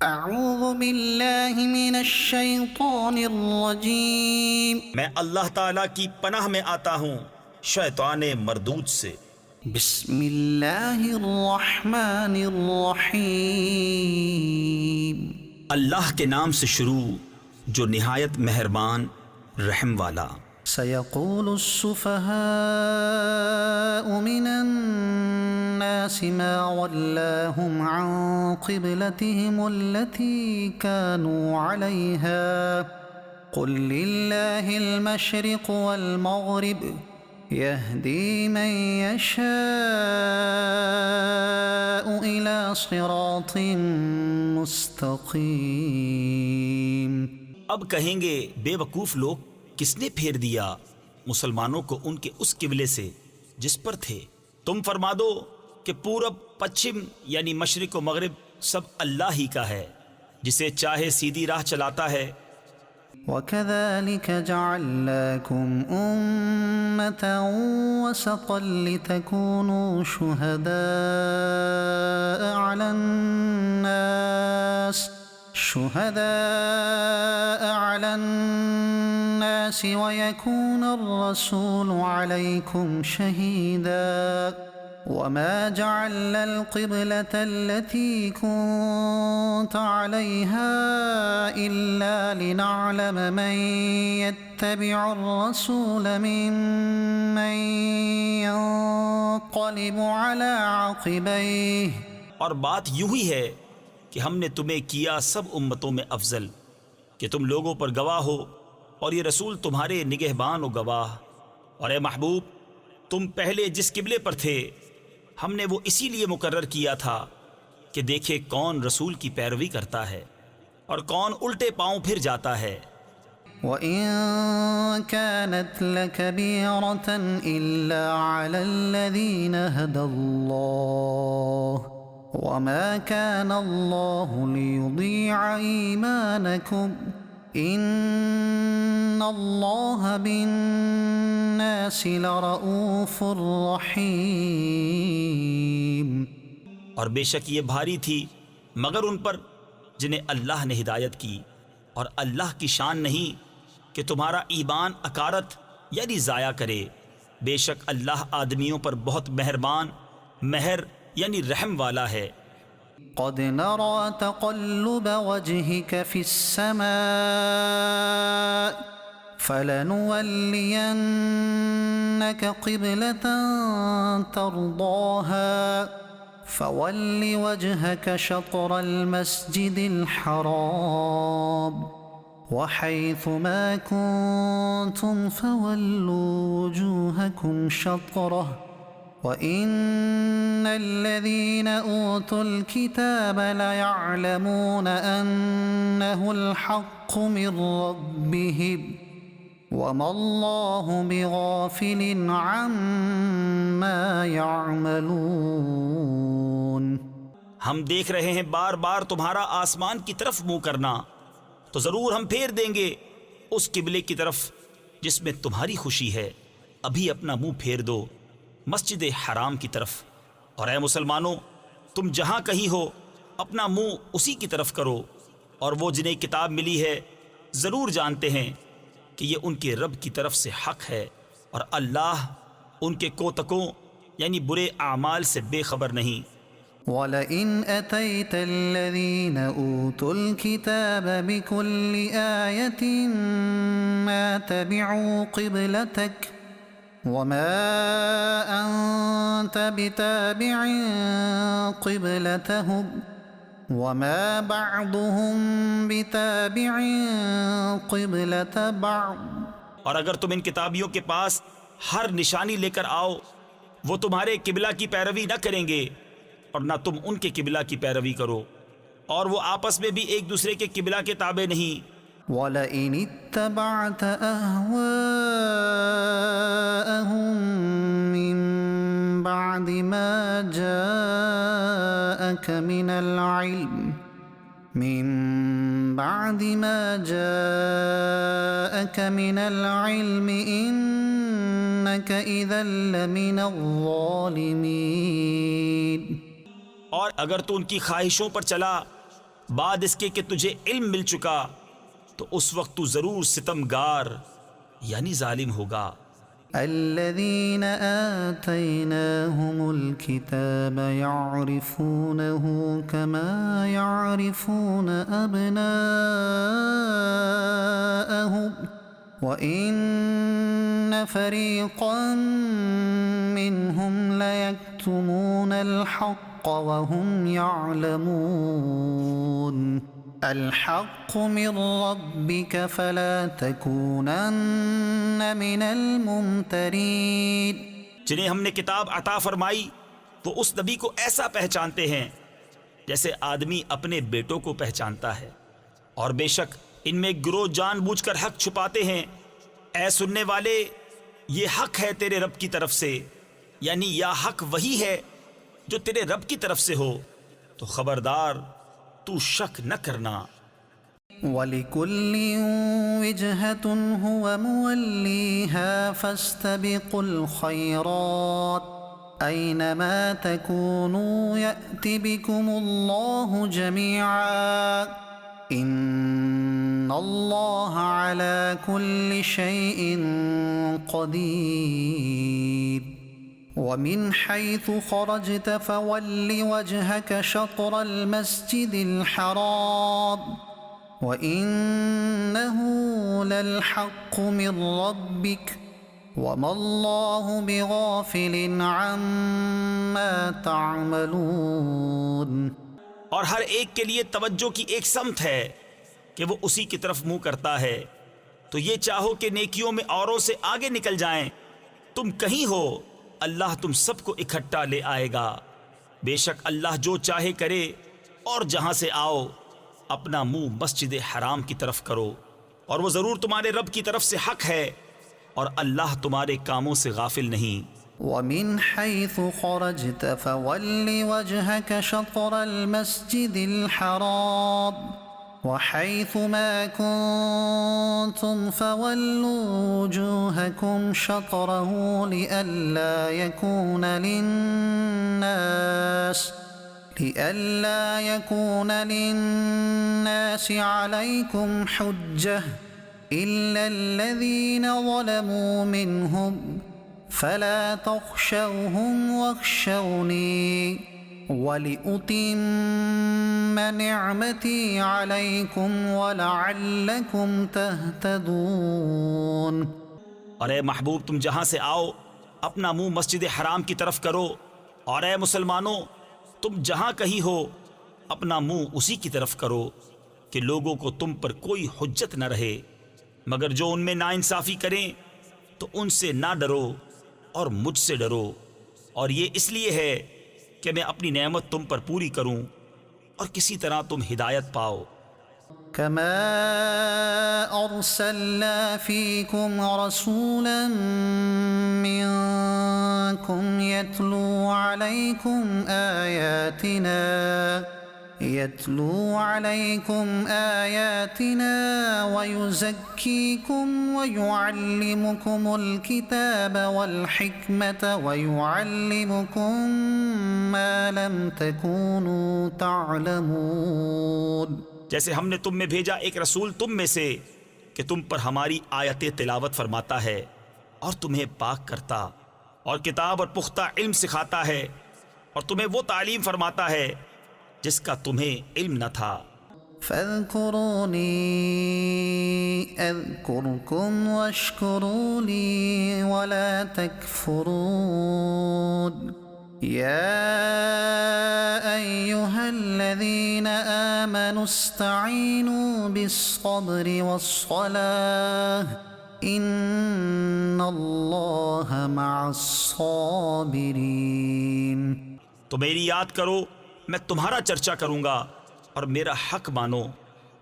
अऊज़ु बिल्लाहि मिनश्शैतानिर्रजीम। मैं अल्लाह ताला की पनाह में आता हूँ शैतान मरदूद से। बिस्मिल्लाहिर्रहमानिर्रहीम। अल्लाह के नाम से शुरू जो निहायत मेहरबान रहम वाला। सयक़ूलुस्सुफ़हाउ मिनन्नासि मा वल्लाहुम अन क़िब्लतिहिमुल्लती कानू अलैहा क़ुल लिल्लाहिल मशरिक़ु वल मग़रिब यहदी मन यशाअु इला सिरातिन मुस्तक़ीम। अब कहेंगे बेवकूफ़ लोग, किसने फेर दिया मुसलमानों को उनके उस किबले से जिस पर थे। तुम फरमा दो कि पूरब पश्चिम यानी मशरिक़ व मग़रिब सब अल्लाह ही का है, जिसे चाहे सीधी राह चलाता है। वकज़ालिक जअलनाकुम उम्मतन वसतन लितकूनू शुहदाअ अलन्नास वयकून अर्रसूलु अलैकुम शहीदा वमा जअलना अलक़िबलता अल्लती कुन्त अलैहा इल्ला लिनअलम मन यत्तबिउर रसूल मिम्मन यन्क़लिबु अला अक़िबैहि। और बात यूं ही है कि हमने तुम्हें किया सब उम्मतों में अफजल कि तुम लोगों पर गवाह हो, और ये रसूल तुम्हारे निगहबान और गवाह। और ए महबूब, तुम पहले जिस किबले पर थे हमने वो इसीलिए मुकर्रर किया था कि देखे कौन रसूल की पैरवी करता है और कौन उल्टे पांव फिर जाता है। वइन कानत लकबीरतन इल्ला अलल्लज़ीना हदल्लाह वमा कानल्लाहु लियुदीअ ईमानकुम इन्नल्लाहा बिन्नासि लरऊफुर रहीम। और बेशक ये भारी थी मगर उन पर जिन्हें अल्लाह ने हिदायत की, और अल्लाह की शान नहीं कि तुम्हारा ईमान अकारत यानी ज़ाया करे। बेशक अल्लाह आदमियों पर बहुत मेहरबान, महर यानी रहम वाला है। क़द नरा तक़ल्लुब वजहिक फ़िस्समाअ फ़लनुवल्लियन्नक क़िबलतन तर्दाहा फ़वल्लि वजहक शत्रल मस्जिदिल हराम वहैथुमा कुन्तुम फ़वल्लू वुजूहकुम शत्रह वइन्नल्लज़ीन ऊतुल किताब लयअलमून अन्नहुल हक़्क़ु मिर रब्बिहिम वमल्लाहु बिगाफ़िलिन अम्मा यअमलून। हम देख रहे हैं बार बार तुम्हारा आसमान की तरफ मुंह करना, तो ज़रूर हम फेर देंगे उस किबले की तरफ जिसमें तुम्हारी खुशी है। अभी अपना मुंह फेर दो मस्जिद हराम की तरफ। और ऐ मुसलमानों, तुम जहाँ कहीं हो अपना मुंह उसी की तरफ करो। और वो जिन्हें किताब मिली है ज़रूर जानते हैं कि ये उनके रब की तरफ से हक़ है, और अल्लाह उनके कोतकों यानी बुरे आमाल से बेखबर नहीं। वलइन अतैतल्लज़ीन ऊतुल किताब बिकुल्लि आयतिन मा तबिउ क़िबलतक वमा अन्त बिताबिइन क़िबलतहुम वमा बअदुहुम बिताबिइन क़िबलत बअद। और अगर तुम इन किताबियों के पास हर निशानी लेकर आओ, वो तुम्हारे किबला की पैरवी न करेंगे और ना तुम उनके किबला की पैरवी करो, और वो आपस में भी एक दूसरे के किबला के ताबे नहीं। वलइन इत्तबअत अहवाअहुम मिन बअदि मा जाअक मिनल इल्म इन्नक इज़न लमिनज़्ज़ालिमीन। और अगर तू उनकी ख्वाहिशों पर चला बाद इसके कि तुझे इल्म मिल चुका तो उस वक्त तू जरूर सितमगार यानी जालिम होगा। الذين آتيناهم الكتاب يعرفونه كما يعرفون أبناءهم وإن فريقا منهم ليكتمون الحق وهم يعلمون الحق من ربك فلا تكونن من الممترين। जिन्हें हमने किताब अता फरमाई वो उस नबी को ऐसा पहचानते हैं जैसे आदमी अपने बेटों को पहचानता है, और बेशक इनमें गिरोह जानबूझकर हक छुपाते हैं। ऐ सुनने वाले, ये हक है तेरे रब की तरफ से, यानी या हक वही है जो तेरे रब की तरफ से हो, तो खबरदार तू शक न करना। वलिकुल्ल विजहत हुवा मुवल्लीहा फस्तबिकुल खैरात ऐनमा तकूनू यअति बिकुमुल्लाहु जमीआ इन्नल्लाह अला कुल्लि शैइन क़दीर। ومن حيث خرجت فول وجهك شطر المسجد الحرام وإنه للحق من ربك وما الله بغافل عما تعملون। और हर एक के लिए तवज्जो की एक समत है कि वो उसी की तरफ मुंह करता है। तो ये चाहो कि नेकियों में औरों से आगे निकल जाएं, तुम कहीं हो अल्लाह तुम सबको इकट्ठा ले आएगा। बेशक अल्लाह जो चाहे करे, और जहां से आओ अपना मुंह मस्जिद हराम की तरफ करो, और वो जरूर तुम्हारे रब की तरफ से हक है, और अल्लाह तुम्हारे कामों से गाफिल नहीं। ومن حيث خرجت فول وجهك شطر المسجد الحرام وحيث ما كنتم فولوا وجوهكم شطره لئلا يكون للناس عليكم حجة إلا الذين ظلموا منهم فلا تخشوهم واخشوني ولأتم نعمتي عليكم ولعلكم تهتدون। और ए महबूब, तुम जहां से आओ अपना मुंह मस्जिद हराम की तरफ करो, और ए मुसलमानों, तुम जहां कहीं हो अपना मुंह उसी की तरफ करो कि लोगों को तुम पर कोई हुज्जत न रहे, मगर जो उनमें नाइंसाफ़ी करें तो उनसे ना डरो और मुझसे डरो, और ये इसलिए है कि मैं अपनी नेमत तुम पर पूरी करूं और किसी तरह तुम हिदायत पाओ। कमा अरसलना फीकुम रसूलन मिनकुम यतलू अलैकुम आयातिना वयुज़क्कीकुम वयुअल्लिमुकुमुल किताब वल हिकमत वयुअल्लिमुकुम मा लम तकूनू तअलमून। जैसे हमने तुम में भेजा एक रसूल तुम में से कि तुम पर हमारी आयतें तिलावत फरमाता है और तुम्हें पाक करता और किताब और पुख्ता इल्म सिखाता है, और तुम्हें वो तालीम फरमाता है जिसका तुम्हें इल्म न था। फ़ज़्कुरूनी अज़्कुरुकुम वश्कुरूली वला तकफ़ुरून। या अय्युहल्लज़ीना आमनू इस्तईनू बिस्सब्रि वस्सलाह इन्नल्लाहा मअस्साबिरीन। तो मेरी याद करो, मैं तुम्हारा चर्चा करूंगा, और मेरा हक मानो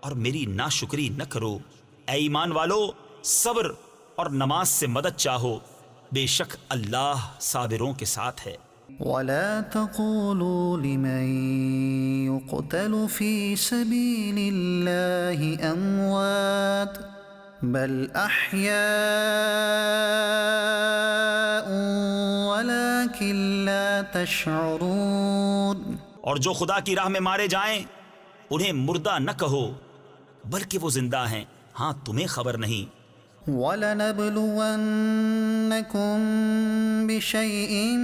और मेरी नाशुक्री न करो। ऐ ईमान वालो, सब्र और नमाज से मदद चाहो, बेशक अल्लाह साबिरों के साथ है। वला तक़ूलू लिमन युक़तलु फ़ी सबीलिल्लाहि अमवात बल अहयाउन वलाकिन ला तशऊरून। और जो खुदा की राह में मारे जाएं उन्हें मुर्दा न कहो बल्कि वो जिंदा हैं, हाँ तुम्हें खबर नहीं। वलनब्लुवन्नकुम बिशैइन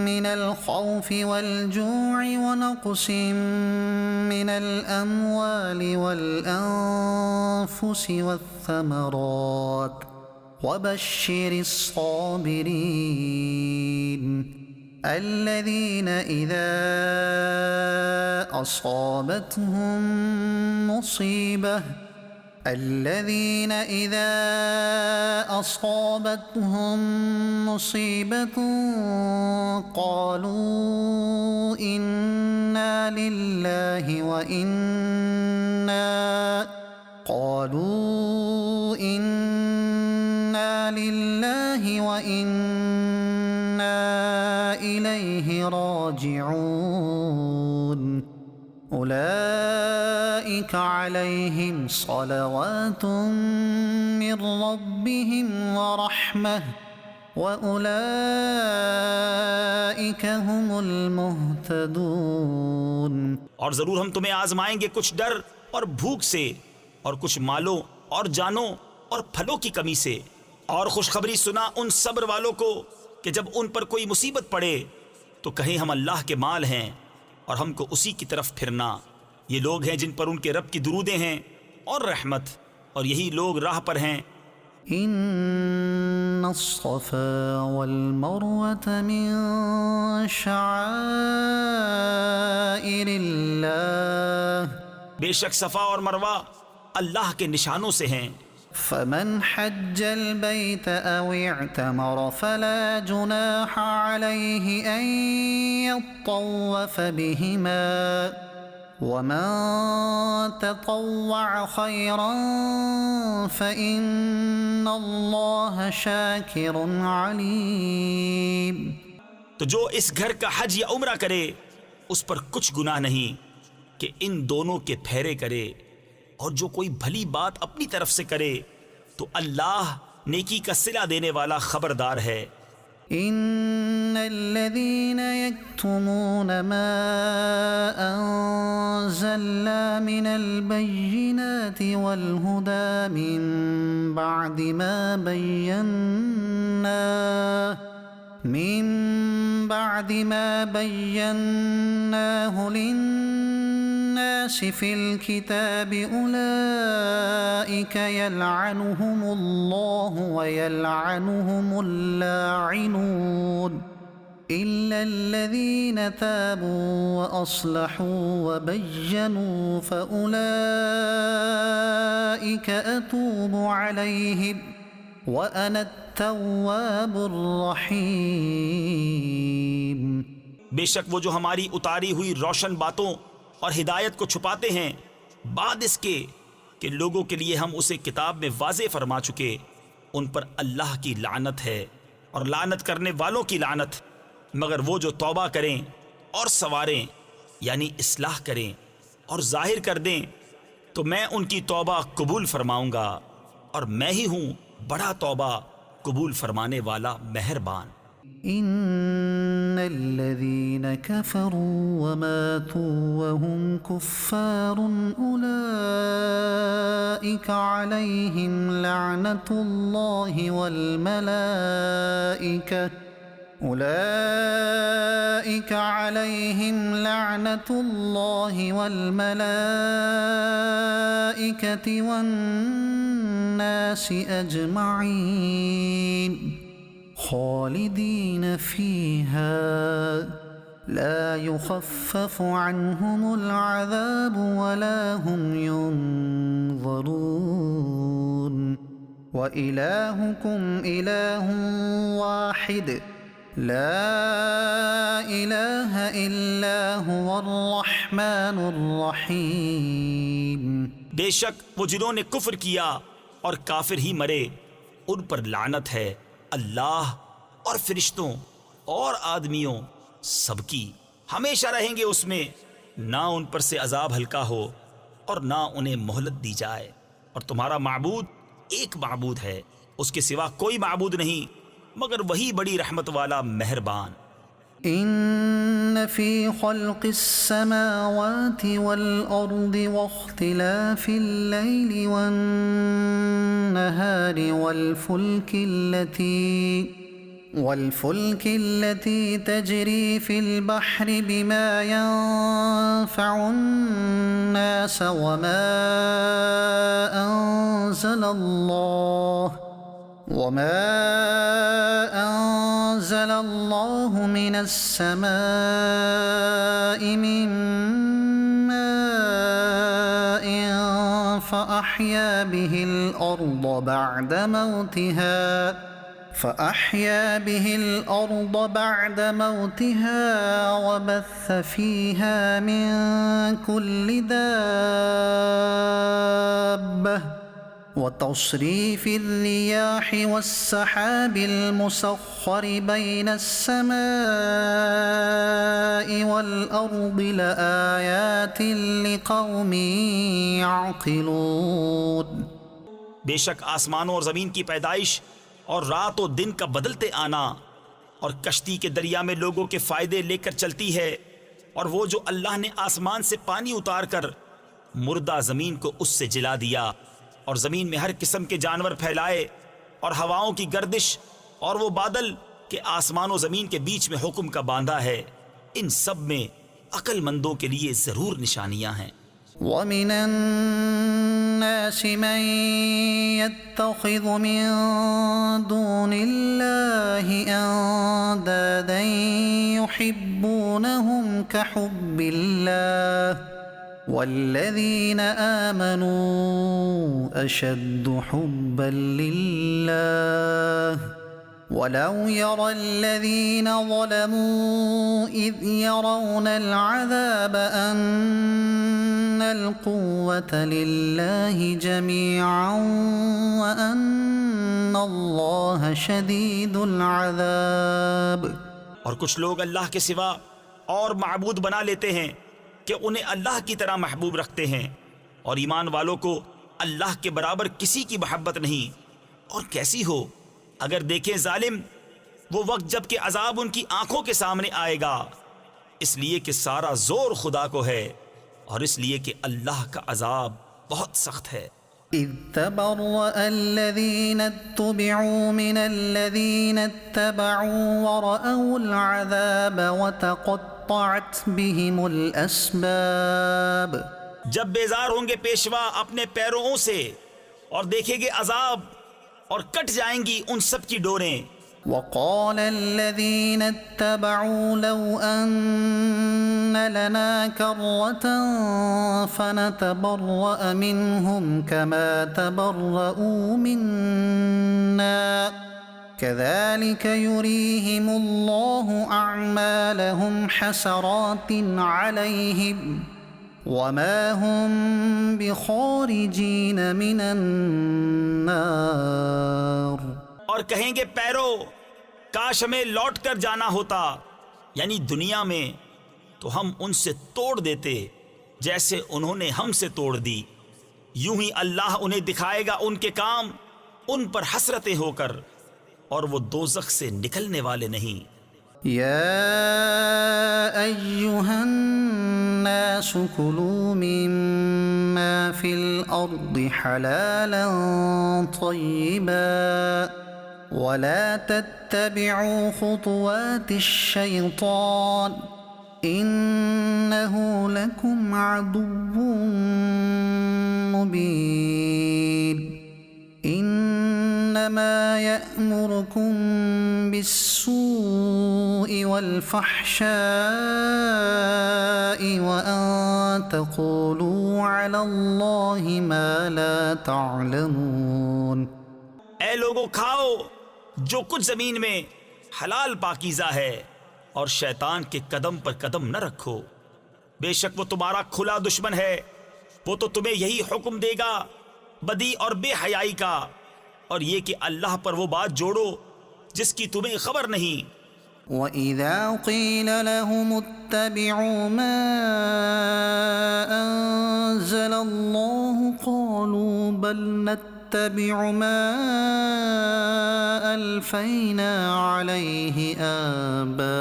मिनल खौफि वल जू'i व नक़्सिम मिनल अम्वालि वल अन्फुसि वत्थमरात वबश्शिरिस साबिरीन الذين إذا أصابتهم مصيبة قالوا إنا لله وإنا إليه راجعون أولئك عليهم صلوات من ربهم ورحمة وأولئك هم المهتدون। और जरूर हम तुम्हें आजमाएंगे कुछ डर और भूख से, और कुछ मालों और जानों और फलों की कमी से। और खुशखबरी सुना उन सब्र वालों को कि जब उन पर कोई मुसीबत पड़े तो कहें हम अल्लाह के माल हैं और हमको उसी की तरफ फिरना। ये लोग हैं जिन पर उनके रब की दुरूदें हैं और रहमत, और यही लोग राह पर हैं। इन्नस्सफ़ा वल मरवत मिन शआइरिल्लाह, बेशक सफ़ा और मरवा अल्लाह के निशानों से हैं। फमन हज्जल बैत औ इअतमर फला जुनाह अलैहि अन यत्तव्वफ़ बिहिमा वमन ततव्वअ खैरन फ़इन्नल्लाह शाकिरुन अलीम। तो जो इस घर का हज या उम्रा करे उस पर कुछ गुनाह नहीं कि इन दोनों के फेरे करे, और जो कोई भली बात अपनी तरफ से करे तो अल्लाह नेकी का सिला देने वाला खबरदार है। इन्नल्लज़ीन यक्तुमून मा अंज़लना मिनल बय्यिनाति वल हुदा मिन बअदि मा बय्यन्नाहु लिन्नास फिल किताबि उलाइका यलअनुहुमुल्लाहु व यलअनुहुमुल लाइनून इल्लल्लज़ीन ताबू व अस्लहू व बय्यनू फउलाइका अतूबु अलैहिम व अना अत-तव्वाबुर रहीम। बेशक वो जो हमारी उतारी हुई रोशन बातों और हिदायत को छुपाते हैं बाद इसके कि लोगों के लिए हम उसे किताब में वाज़े फरमा चुके, उन पर अल्लाह की लानत है और लानत करने वालों की लानत। मगर वो जो तौबा करें और सवारें यानी इस्लाह करें और जाहिर कर दें तो मैं उनकी तौबा कबूल फरमाऊंगा, और मैं ही हूँ बड़ा तौबा कबूल फरमाने वाला मेहरबान। इन्नल्लज़ीन कफ़रू व मातू व हुम कुफ़्फ़ारुन उलाइका अलैहिम लअनतुल्लाहि वल मलाइकति वन्नासि अजमईन खालिदीन फीहा ला युखफ़्फ़फ़ु अन्हुमुल अज़ाब वला हुम युनज़रून व इलाहुकुम इलाहुन वाहिद ला इलाहा इल्ला हुवर रहमानुर रहीम। बेशक वो जिन्होंने कुफ्र किया और काफिर ही मरे उन पर लानत है अल्लाह और फरिश्तों और आदमियों सबकी, हमेशा रहेंगे उसमें, ना उन पर से अजाब हल्का हो और ना उन्हें मोहलत दी जाए। और तुम्हारा माबूद एक माबूद है, उसके सिवा कोई माबूद नहीं मगर वही बड़ी रहमत वाला मेहरबान। إن في خلق السماوات والأرض واختلاف الليل والنهار والفلك التي تجري في البحر بما ينفع الناس وما أنزل الله من السماء من ماء فأحيا به الأرض بعد موتها وبث فيها من كل دابة وتصريف الرياح والسحاب المسخر بين السماء والأرض لآيات لقوم يعقلون। बेशक आसमानों और ज़मीन की पैदाइश और रात और दिन का बदलते आना और कश्ती के दरिया में लोगों के फ़ायदे लेकर चलती है, और वो जो अल्लाह ने आसमान से पानी उतार कर मुर्दा ज़मीन को उससे जिला दिया और ज़मीन में हर किस्म के जानवर फैलाए, और हवाओं की गर्दिश और वो बादल के आसमान और ज़मीन के बीच में हुक्म का बांधा है, इन सब में अक्लमंदों के लिए ज़रूर निशानियाँ हैं। ومن الناس من يتخذ من دون الله أندادا يحبونهم كحب الله والذين آمنوا أشد حبا لله ولو يرى الذين ظلموا إذ يرون العذاب أن القوة لله جميعا وأن الله شديد العذاب। और कुछ लोग अल्लाह के सिवा और माबूद बना लेते हैं कि उन्हें अल्लाह की तरह महबूब रखते हैं, और ईमान वालों को अल्लाह के बराबर किसी की मोहब्बत नहीं। और कैसी हो अगर देखें जालिम वो वक्त जब कि अजाब उनकी आंखों के सामने आएगा, इसलिए कि सारा जोर खुदा को है और इसलिए कि अल्लाह का अजाब बहुत सख्त है। إذ تبرأ الذين اتبعوا من الذين اتبعوا ورأوا العذاب وتقطعت بهم الأسباب। जब बेजार होंगे पेशवा अपने पैरों से और देखेंगे अजाब और कट जाएंगी उन सब की डोरें। وقال الذين اتبعوا لو أن لنا كرة فنتبرأ منهم كما تبرؤوا منا كذلك يريهم الله أعمالهم حسرات عليهم وما هم بخارجين من النار। और कहेंगे पैरो, काश हमें लौट कर जाना होता, यानी दुनिया में, तो हम उनसे तोड़ देते जैसे उन्होंने हमसे तोड़ दी। यूं ही अल्लाह उन्हें दिखाएगा उनके काम उन पर हसरतें होकर, और वो दोज़ख से निकलने वाले नहीं। या अय्युहन्नास कुलू मिम्मा फिल अर्दि हलालन तय्यिबा वला तत्तबिउ खुतुवातिश शैतान इन्नहु लकुम अदुव्वुम मुबीन। इन्नमा यअमुरुकुम बिस्सूइ वल्फहशाइ वअन तक़ूलू अलल्लाहि मा ला तअलमून। ऐ लोगों, खाओ जो कुछ जमीन में हलाल पाकीज़ा है, और शैतान के कदम पर कदम न रखो, बेशक वो तुम्हारा खुला दुश्मन है। वो तो तुम्हें यही हुक्म देगा बदी और बेहयाई का, और ये कि अल्लाह पर वो बात जोड़ो जिसकी तुम्हें खबर नहीं। वइज़ा क़ील लहुम इत्तबिउ मा अन्ज़लल्लाहु क़ालू बल نتبع ما ألفينا عليه آباءنا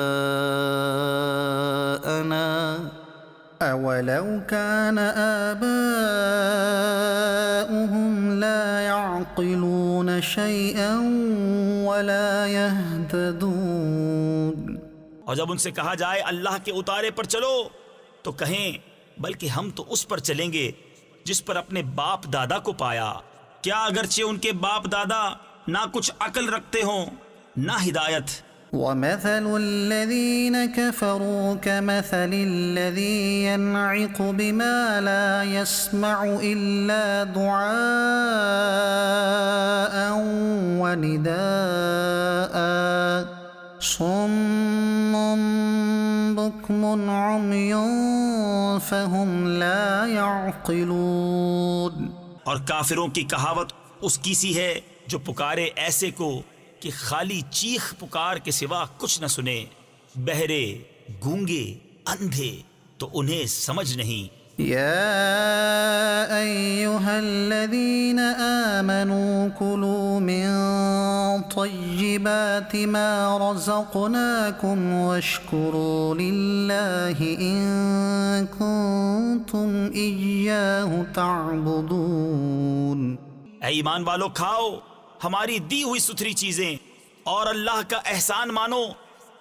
أولو كان آباؤهم لا يعقلون شيئا ولا يهتدون। और जब उनसे कहा जाए अल्लाह के उतारे पर चलो तो कहें बल्कि हम तो उस पर चलेंगे जिस पर अपने बाप दादा को पाया। क्या अगरचे उनके बाप दादा ना कुछ अकल रखते हों ना हिदायत। ومثل الذين كفروا كمثل الذي ينعق بما لا يسمع إلا دعاء ونداء صم بكم عمي فهم لا يعقلون। और काफिरों की कहावत उसकी सी है जो पुकारे ऐसे को कि खाली चीख पुकार के सिवा कुछ न सुने। बहरे, गूंगे, अंधे तो उन्हें समझ नहीं। يا أيها الذين آمنوا كلوا من طيبات ما رزقناكم واشكروا لله إن كنتم إياه تعبدون। ऐ ईमान वालों, खाओ हमारी दी हुई सुथरी चीजें और अल्लाह का एहसान मानो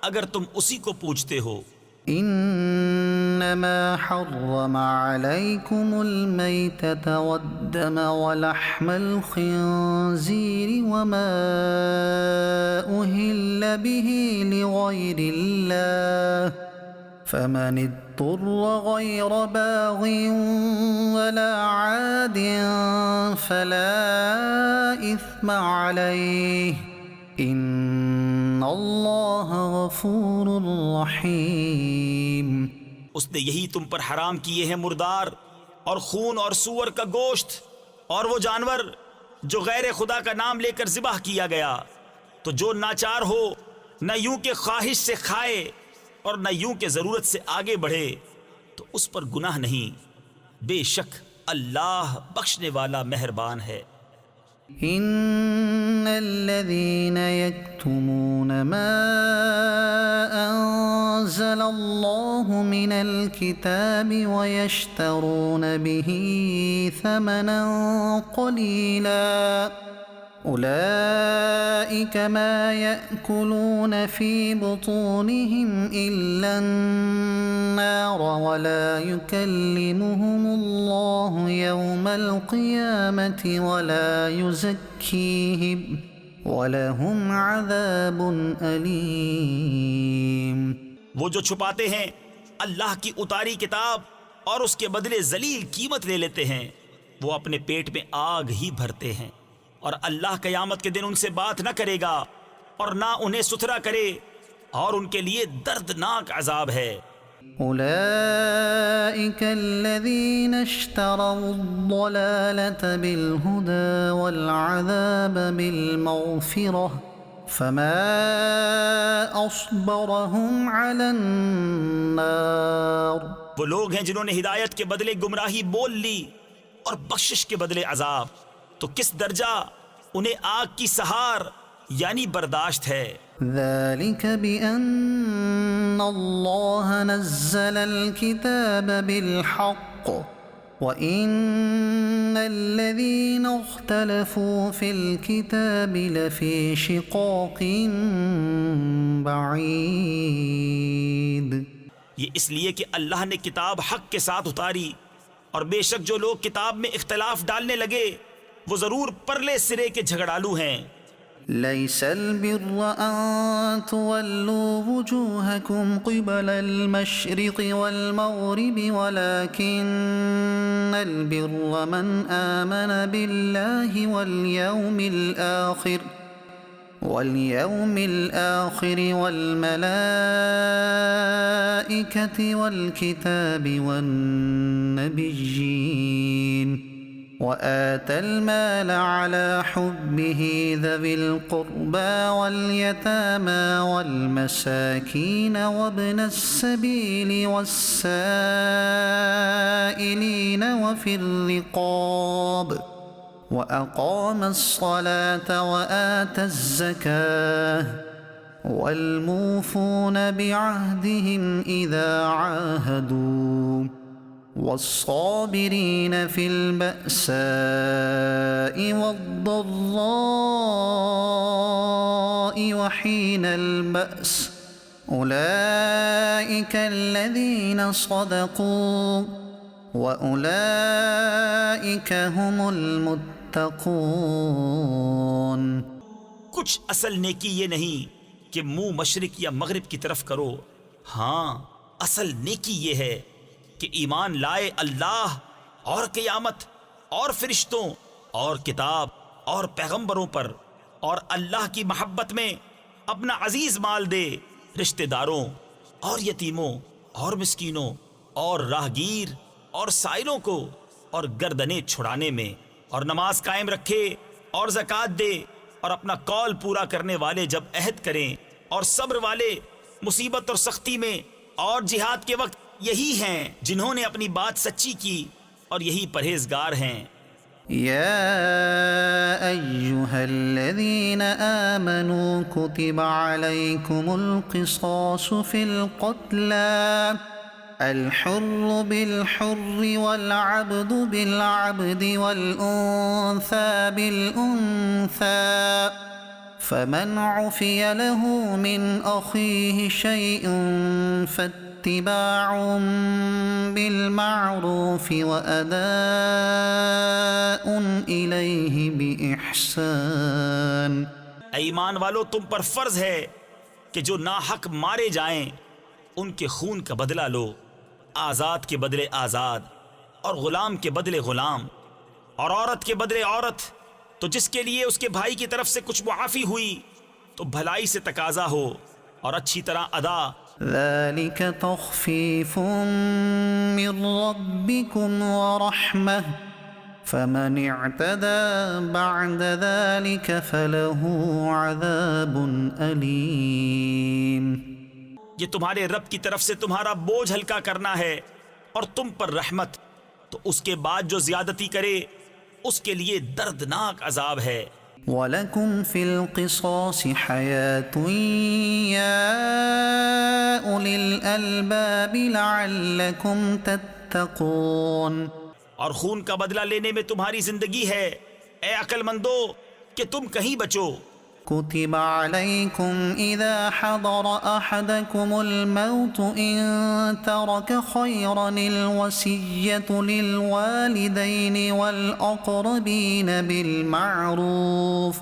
अगर तुम उसी को पूजते हो। إنما حرم عليكم الميتة والدم ولحم الخنزير وما أهل به لغير الله فمن اضطر غير باغ ولا عاد فلا إثم عليه إن الله غफूर रहीम। उसने यही तुम पर हराम किए हैं मुर्दार और खून और सूअर का गोश्त और वो जानवर जो गैर खुदा का नाम लेकर ज़िबाह किया गया। तो जो नाचार हो न यूं के ख्वाहिश से खाए और न यूं के ज़रूरत से आगे बढ़े तो उस पर गुनाह नहीं। बेशक अल्लाह बख्शने वाला मेहरबान है। إن الذين يكتمون ما أنزل الله من الكتاب ويشترون به ثمنا قليلا أولئك ما يأكلون في بطونهم إلا النار ولا يكلمهم الله يوم القيامة ولا يزكيهم ولهم عذاب أليم। वो जो छुपाते हैं अल्लाह की उतारी किताब और उसके बदले जलील कीमत ले लेते हैं वो अपने पेट में आग ही भरते हैं और अल्लाह क़यामत के दिन उनसे बात न करेगा और ना उन्हें सुथरा करे और उनके लिए दर्दनाक अजाब है। أولئك الذين اشتروا الضلالة بالهدى والعذاب بالمغفرة فما أصبرهم على النار। वो लोग हैं जिन्होंने हिदायत के बदले गुमराही बोल ली और बख्शिश के बदले अजाब, तो किस दर्जा उन्हें आग की सहार यानी बर्दाश्त है। ذلك بأن الله نزل الكتاب بالحق وإن الذين اختلفوا في الكتاب لفي شقاق بعيد। ये इसलिए कि अल्लाह ने किताब हक के साथ उतारी और बेशक जो लोग किताब में इख्तलाफ डालने लगे वो जरूर परले सिरे के झगड़ालू हैं। ليس البر أن تولوا وجوهكم قبل المشرق والمغرب ولكن البر من آمن بالله واليوم الآخر والملائكة والكتاب والنبيين وآتى المال على حبه ذوي القربى واليتامى والمساكين وابن السبيل والسائلين وفي الرقاب وأقام الصلاة وآتى الزكاة والموفون بعهدهم إذا عاهدوا والصابرين في البأساء والضراء وحين البأس أولئك الذين صدقوا وأولئك هم المتقون। कुछ असल नेकी ये नहीं कि मुंह मशरिक या मगरिब की तरफ करो। हाँ, असल नेकी ये है कि ईमान लाए अल्लाह और क़यामत और फरिश्तों और किताब और पैगंबरों पर, और अल्लाह की मोहब्बत में अपना अजीज माल दे रिश्तेदारों और यतीमों और मिस्कीनों और राहगीर और साइलों को, और गर्दनें छुड़ाने में, और नमाज कायम रखे और ज़कात दे, और अपना कौल पूरा करने वाले जब अहद करें, और सब्र वाले मुसीबत और सख्ती में और जिहाद के वक्त यही हैं जिन्होंने अपनी बात सच्ची की, और यही परहेजगार हैं। या अय्युहल्लज़ीना आमनू कुतिबा अलैकुमुल क़िसासु फ़िल क़त्ला अल-हुर्रु बिल-हुर्रि वल-अब्दु बिल-अब्दि वल-उन्सा बिल-उन्सा फमन उफ़िय लहू मिन अख़ीहि शैउन फत्तिबाउन बिल-मअरूफ़ वअदाउन इलैहि बिइहसान। ईमान वालों, तुम पर फर्ज है कि जो नाहक मारे जाएं उनके खून का बदला लो, आज़ाद के बदले आज़ाद, और गुलाम के बदले गुलाम, और औरत के बदले औरत। तो जिसके लिए उसके भाई की तरफ से कुछ मुआफ़ी हुई तो भलाई से तकाजा हो और अच्छी तरह अदा। ज़ालिक तख़फ़ीफ़ुम मिन रब्बिकुम व रहमह फमन इअतदा बअद ज़ालिक फलहु अज़ाबुन अलीम। ये तुम्हारे रब की तरफ से तुम्हारा बोझ हल्का करना है और तुम पर रहमत, तो उसके बाद जो ज्यादती करे उसके लिए दर्दनाक अजाब है। वलकुम फिल क़िसासि हयातुन या उलिल अलबाबि लअल्लकुम तत्तक़ून। और खून का बदला लेने में तुम्हारी जिंदगी है, ए अक्लमंदो, कि तुम कहीं बचो। कुतिबा अलैकुम इज़ा हदर अहदकुमुल मौत इन तरक खैरनिल वसिय्यतु लिल वालिदैनि वल अक़रबीन बिल मअरूफ़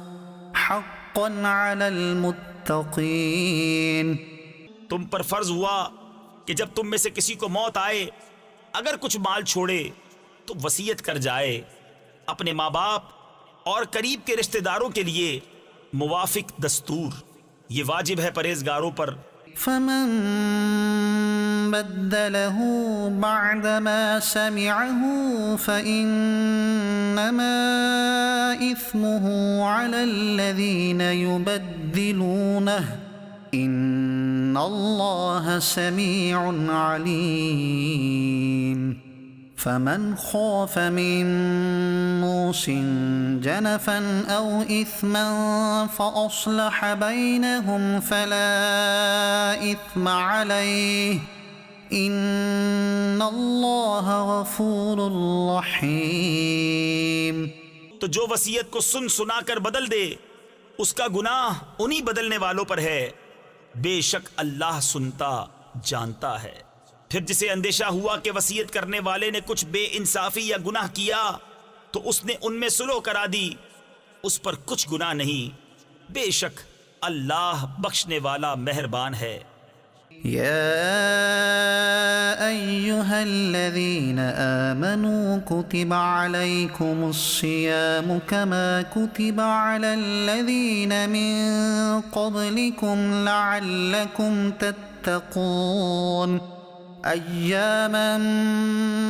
हक़्क़न अलल मुत्तक़ीन। तुम पर फर्ज हुआ कि जब तुम में से किसी को मौत आए, अगर कुछ माल छोड़े तो वसीयत कर जाए अपने माँ बाप और करीब के रिश्तेदारों के लिए मुवाफिक दस्तूर। ये वाजिब है परहेजगारों पर। फमन बद्दलहु बअदमा समिअहु फइन्नमा इस्मुहु अलल्लज़ीना युबद्दिलूनहु इन्नल्लाह समीउन अलीम। फमन खौफ मिन मूसिन जनफन औ इस्मन फअस्लह बैनहुम फला इस्म अलैहि इन्नल्लाह गफूरुर रहीम। तो जो वसीयत को सुन सुनाकर बदल दे, उसका गुनाह उन्हीं बदलने वालों पर है। बेशक अल्लाह सुनता जानता है। फिर जिसे अंदेशा हुआ कि वसीयत करने वाले ने कुछ बेइंसाफी या गुनाह किया, तो उसने उनमें सुलह करा दी, उस पर कुछ गुनाह नहीं। बेशक अल्लाह बख्शने वाला मेहरबान है। या अय्युहल्लज़ीना आमनू कुतिबा अलैकुमुस्सियामु कमा कुतिबा अलल्लज़ीना मिन क़ब्लिकुम लअल्लकुम तत्तक़ून अय्यामन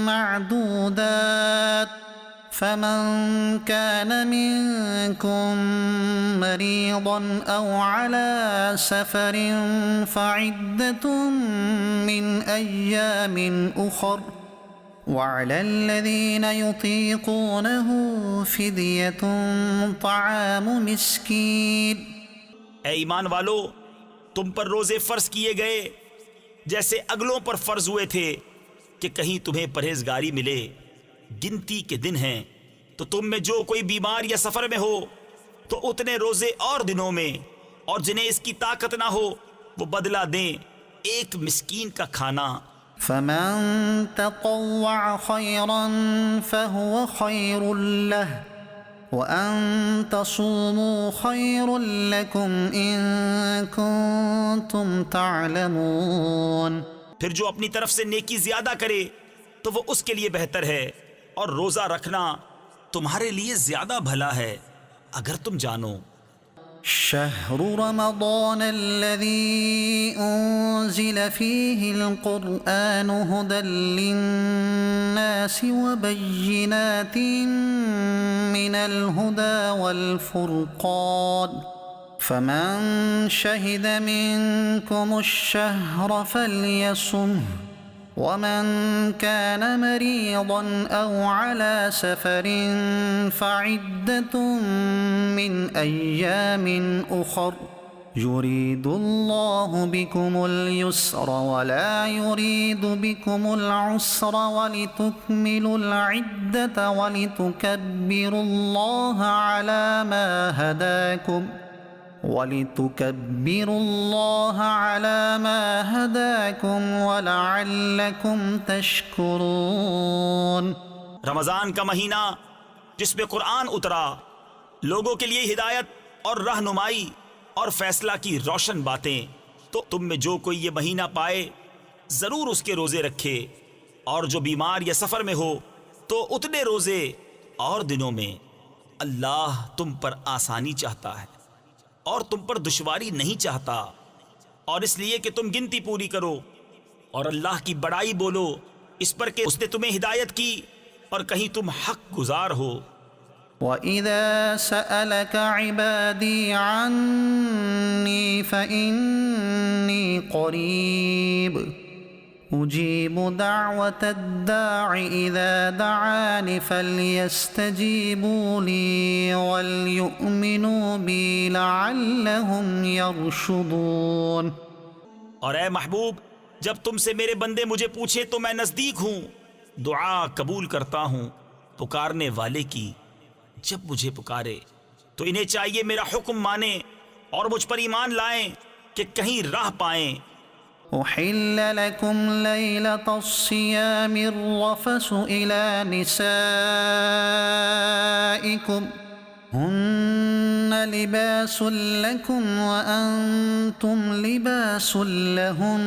मअदूदात फमन कान मिनकुम मरीदन औ अला सफरिन फइद्दतुम मिन अय्यामिन उखर وعلى الذين يطيقونه فدية طعام مسكين। ए ईमान वालो, तुम पर रोजे फर्ज किए गए जैसे अगलों पर फर्ज हुए थे कि कहीं तुम्हें परहेजगारी मिले। गिनती के दिन हैं, तो तुम में जो कोई बीमार या सफर में हो तो उतने रोजे और दिनों में, और जिन्हें इसकी ताकत ना हो वो बदला दें एक मिस्कीन का खाना। فمن تطوع خيرا فهو خير له وأن تصوموا خير لكم إن كنتم تعلمون। फिर जो अपनी तरफ से नेकी ज्यादा करे तो वो उसके लिए बेहतर है, और रोजा रखना तुम्हारे लिए ज्यादा भला है अगर तुम जानो। شهر رمضان الذي أنزل فيه القرآن هدى للناس وبينات من الهدى والفرقان فمن شهد منكم الشهر فليصمه ومن كان مريضا أو على سفر فعدة من أيام أخر يريد الله بكم اليسر ولا يريد بكم العسر ولتكملوا العدة ولتكبروا الله على ما هداكم ولعلكم تشكرون। रमजान का महीना जिसमें कुरान उतरा, लोगों के लिए हिदायत और रहनुमाई और फैसला की रोशन बातें, तो तुम में जो कोई ये महीना पाए जरूर उसके रोजे रखे, और जो बीमार या सफर में हो तो उतने रोजे और दिनों में। अल्लाह तुम पर आसानी चाहता है और तुम पर दुश्वारी नहीं चाहता, और इसलिए कि तुम गिनती पूरी करो और अल्लाह की बड़ाई बोलो इस पर कि उसने तुम्हें हिदायत की और कहीं तुम हक गुजार हो। وَإِذَا سَأَلَكَ عِبَادِي عَنِّي فَإِنِّي قَرِيبٌ أُجِيبُ دَعْوَةَ الدَّاعِ إِذَا دَعَانِ فَلْيَسْتَجِيبُوا لِي وَلْيُؤْمِنُوا بِي لَعَلَّهُمْ يَرْشُدُونَ। और ए महबूब, जब तुमसे मेरे बंदे मुझे पूछे तो मैं नजदीक हूँ, दुआ कबूल करता हूँ पुकारने वाले की। जब मुझे पुकारे तो इन्हें चाहिए मेरा हुक्म माने और मुझ पर ईमान लाएं कि कहीं राह पाएं। أحل لكم ليلة الصيام الرفث إلى نسائكم هن لباس لكم وأنتم لباس لهن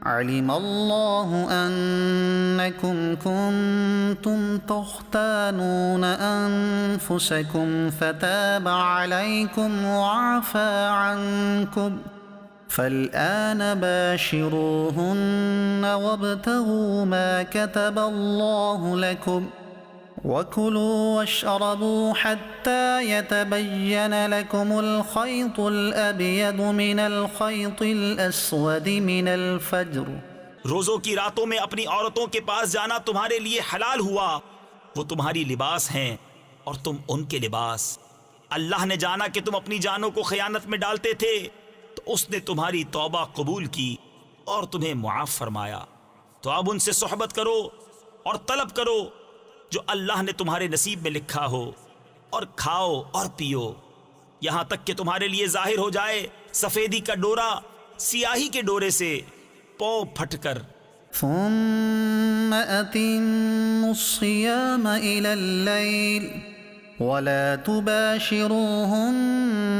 علم الله أنكم كنتم تختانون أنفسكم فتاب عليكم وعفى عنكم فالآن باشروهن وابتغوا ما كتب الله لكم وكلوا واشربوا حتى يتبين لكم الخيط الأبيض من الخيط الأسود من الفجر। रोजों की रातों में अपनी औरतों के पास जाना तुम्हारे लिए हलाल हुआ, वो तुम्हारी लिबास हैं और तुम उनके लिबास। अल्लाह ने जाना कि तुम अपनी जानों को खयानत में डालते थे तो उसने तुम्हारी तौबा कबूल की और तुम्हें मुआफ फरमाया। तो अब उनसे सोहबत करो और तलब करो जो अल्लाह ने तुम्हारे नसीब में लिखा हो, और खाओ और पियो यहां तक कि तुम्हारे लिए जाहिर हो जाए सफेदी का डोरा सियाही के डोरे से पौ फटकर। ثم أتموا الصيام إلى الليل ولا تباشروهن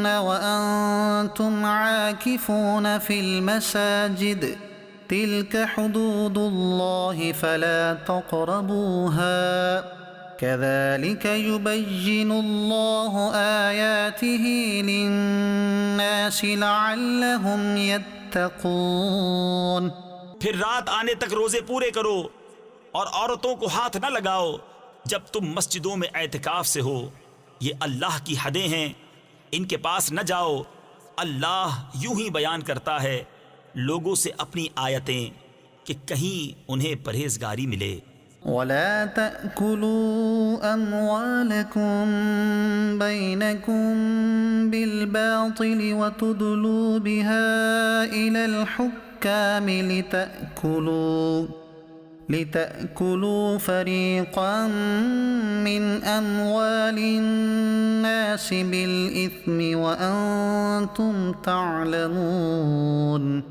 وأنتم عاكفون في المساجد تلك حدود الله فلا تقربوها كذلك يبين الله آياته للناس لعلهم يتقون। फिर रात आने तक रोजे पूरे करो और औरतों को हाथ न लगाओ जब तुम मस्जिदों में एतकाफ से हो। ये अल्लाह की हदें हैं, इनके पास न जाओ। अल्लाह यूं ही बयान करता है लोगों से अपनी आयतें कि कहीं उन्हें परहेजगारी मिले। ولا تأكلوا أموالكم بينكم بالباطل وتدلوا بها إلى الحكام لتأكلوا فريقا من أموال الناس بالإثم وأنتم تعلمون।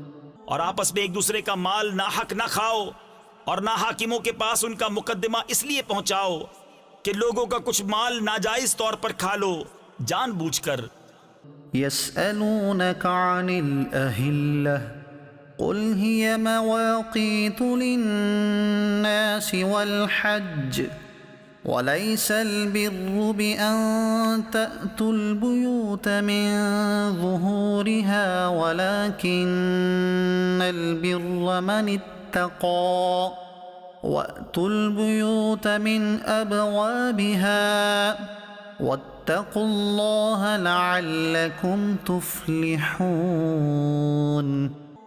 और आपस में एक दूसरे का माल नाहक ना खाओ और ना हाकिमों के पास उनका मुकद्दमा इसलिए पहुंचाओ कि लोगों का कुछ माल नाजायज तौर पर खा लो जानबूझकर। يسألونك عن الأهلة قل هي مواقيت للناس والحج وليس البر بأن تأتوا البيوت من ظهورها ولكن البر من اتقى وأتوا البيوت من أبوابها واتقوا الله لعلكم تفلحون।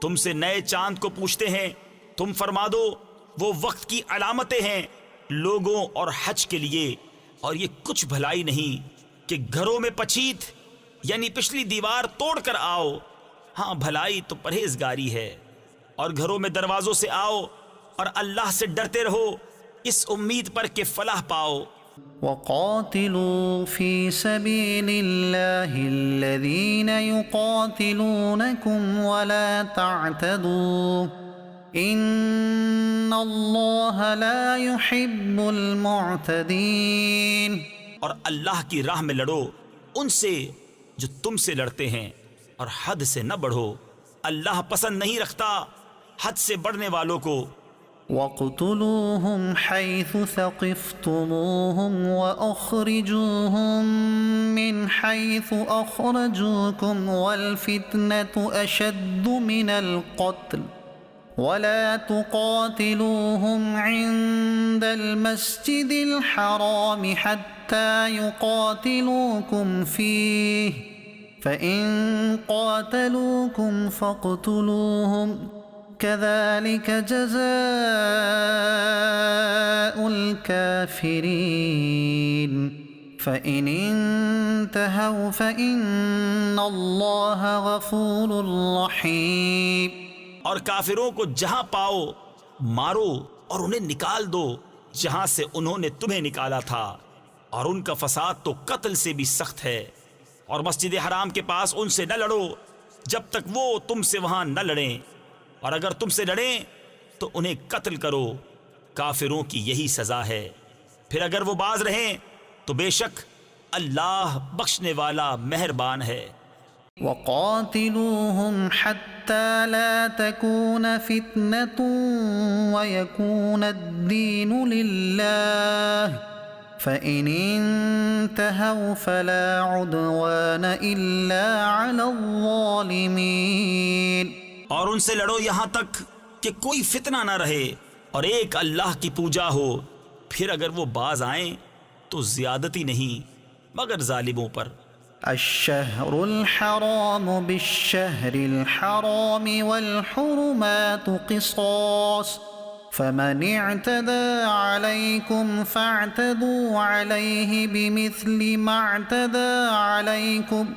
तुमसे नए चांद को पूछते हैं, तुम फरमा दो वो वक्त की अलामतें हैं लोगों और हज के लिए, और ये कुछ भलाई नहीं कि घरों में पछीत यानी पिछली दीवार तोड़कर आओ। हाँ, भलाई तो परहेजगारी है। और घरों में दरवाजों से आओ और अल्लाह से डरते रहो इस उम्मीद पर कि फलाह पाओ। वक़ातिलू फ़ी सबीलिल्लाहि अल्लज़ीना युक़ातिलूनकुम वला तअतदू इन्नल्लाहा ला युहिब्बुल मुअतदीन। और अल्लाह की राह में लड़ो उनसे जो तुमसे लड़ते हैं, और हद से न बढ़ो, अल्लाह पसंद नहीं रखता हद से बढ़ने वालों को। वक़्तुलूहुम हैथु सक़िफ़्तुमूहुम वअख़रिजूहुम मिन हैथु अख़रजूकुम वल्फ़ित्नतु अशद्दु मिनल क़त्ल वला तुक़ातिलूहुम इन्दल मस्जिदिल हराम हत्ता युक़ातिलूकुम फ़ीह फ़इन क़ातलूकुम फ़क़्तुलूहुम कज़ालिक जज़ाउल काफ़िरीन फ़इन इंतहौ फ़इन्नल्लाह गफ़ूरुर रहीम। और काफिरों को जहां पाओ मारो और उन्हें निकाल दो जहां से उन्होंने तुम्हें निकाला था, और उनका फसाद तो कत्ल से भी सख्त है। और मस्जिद हराम के पास उनसे न लड़ो जब तक वो तुमसे वहां न लड़ें, और अगर तुमसे लड़ें तो उन्हें कत्ल करो। काफिरों की यही सजा है। फिर अगर वो बाज रहें तो बेशक अल्लाह बख्शने वाला मेहरबान है। वक़ातिलूहुम हत्ता ला तकून फितनतुन वयकूनद्दीनु लिल्लाह फ़इन इंतहौ फ़ला उद्वान इल्ला अलज़्ज़ालिमीन। और उनसे लड़ो यहां तक कि कोई फितना ना रहे और एक अल्लाह की पूजा हो। फिर अगर वो बाज आएं तो ज्यादती नहीं मगर जालिमों पर। अश्शहरुल हराम बिश्शहरिल हराम वल हुरुमातु क़िसास फमन इअतदा अलैकुम फ़अतदू अलैहि बिमिस्लि मा अतदा अलैकुम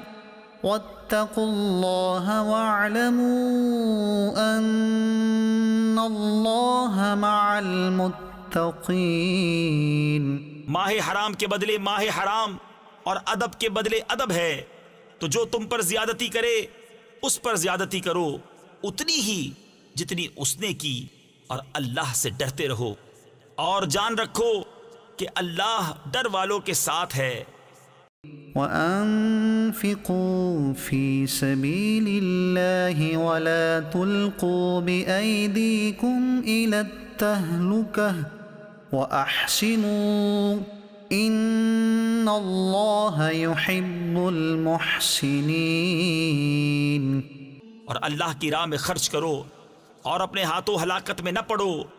वत्तक़ुल्लाह वअलमू अन्नल्लाह मअल मुत्तक़ीन। माहे हराम के बदले माहे हराम और अदब के बदले अदब है, तो जो तुम पर ज्यादती करे उस पर ज्यादती करो उतनी ही जितनी उसने की, और अल्लाह से डरते रहो और जान रखो कि अल्लाह डर वालों के साथ है। वअन्फ़िक़ू फ़ी सबीलिल्लाहि वला तुल्क़ू बिअयदीकुम इलत्तहलुकह वअहसिनू इन्नल्लाह युहिब्बुल मुहसिनीन। और अल्लाह की राह में खर्च करो और अपने हाथों हलाकत में न पड़ो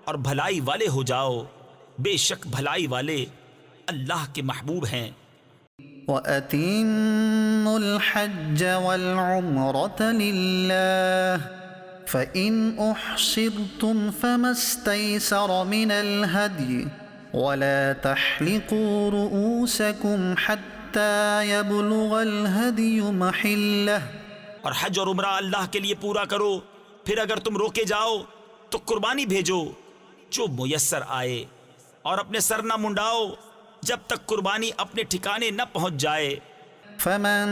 और भलाई वाले हो जाओ, बेशक भलाई वाले अल्लाह के महबूब हैं। वअतिम्मुल हज्ज वल उम्रत लिल्लाह فإن أحصرتم فما استيسر من الهدي ولا تحلقوا رؤوسكم حتى يبلغ الهدي محله। और हज और उम्रा अल्लाह के लिए पूरा करो। फिर अगर तुम रोके जाओ तो कुर्बानी भेजो जो मुयस्सर आए, और अपने सर न मुंडाओ जब तक कुर्बानी अपने ठिकाने न पहुंच जाए। فمن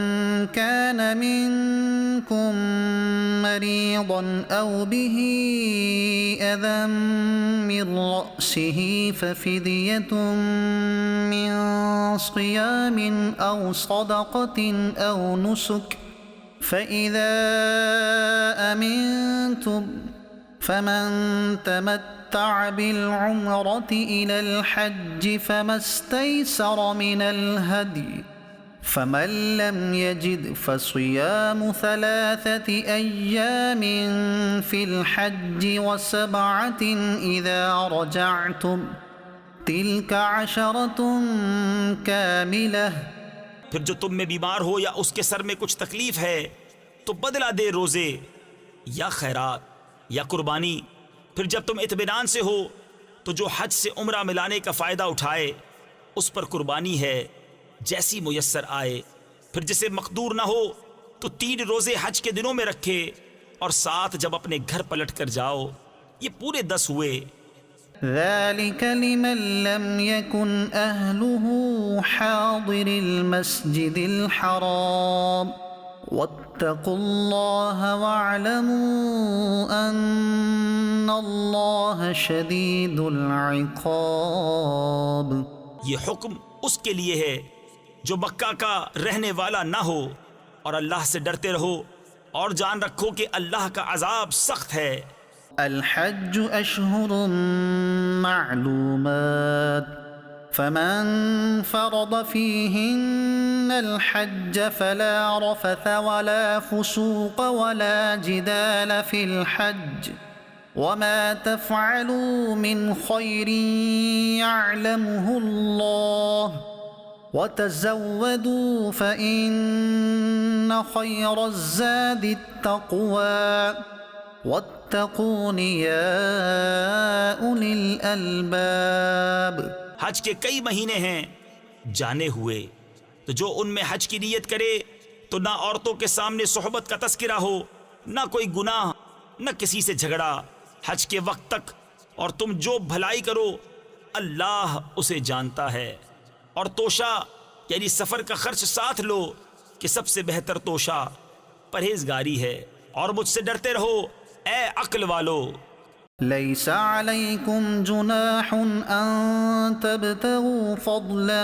كان منكم مريضا أو به أذى من رأسه ففدية من صيام أو صدقة أو نسك، فإذا أمنتم فمن تمتع بالعمرة إلى الحج فما استيسر من الهدي، فمن لم يجد فصيام 3 أيام في الحج و7 إذا رجعتم تلك 10 كاملة। फिर जो तुम में बीमार हो या उसके सर में कुछ तकलीफ है तो बदला दे रोजे या खैरात या कुर्बानी। फिर जब तुम इत्मीनान से हो तो जो हज से उम्रा मिलाने का फ़ायदा उठाए उस पर कुर्बानी है जैसी मुयस्सर आए। फिर जिसे मकदूर ना हो तो 3 रोजे हज के दिनों में रखे, और 7 जब अपने घर पलट कर जाओ। ये पूरे 10 हुए। ذلك لمن لم يكن أهله حاضر المسجد الحرام واتقوا الله واعلموا أن الله شديد العقاب। ये हुक्म उसके लिए है जो मक्का का रहने वाला ना हो, और अल्लाह से डरते रहो और जान रखो कि अल्लाह का अजाब सख्त है। الحج أشهر معلومات فمن فرض فيهن الحج فلا رفث ولا فسوق ولا جدال في الحج، وما تفعلوا من خير يعلمه الله، وتزودوا فإن خير الزاد التقوى वत्तकून या उलिल अलबाब। हज के कई महीने हैं जाने हुए, तो जो उनमें हज की नीयत करे तो ना औरतों के सामने सोहबत का तस्करा हो, ना कोई गुनाह, न किसी से झगड़ा हज के वक्त तक। और तुम जो भलाई करो अल्लाह उसे जानता है। और तोशा यानी सफ़र का खर्च साथ लो कि सबसे बेहतर तोशा परहेजगारी है। और मुझसे डरते रहो ए अक्ल वालो। लैसा अलैकुम जुनाहुन अन तब्तगू फضला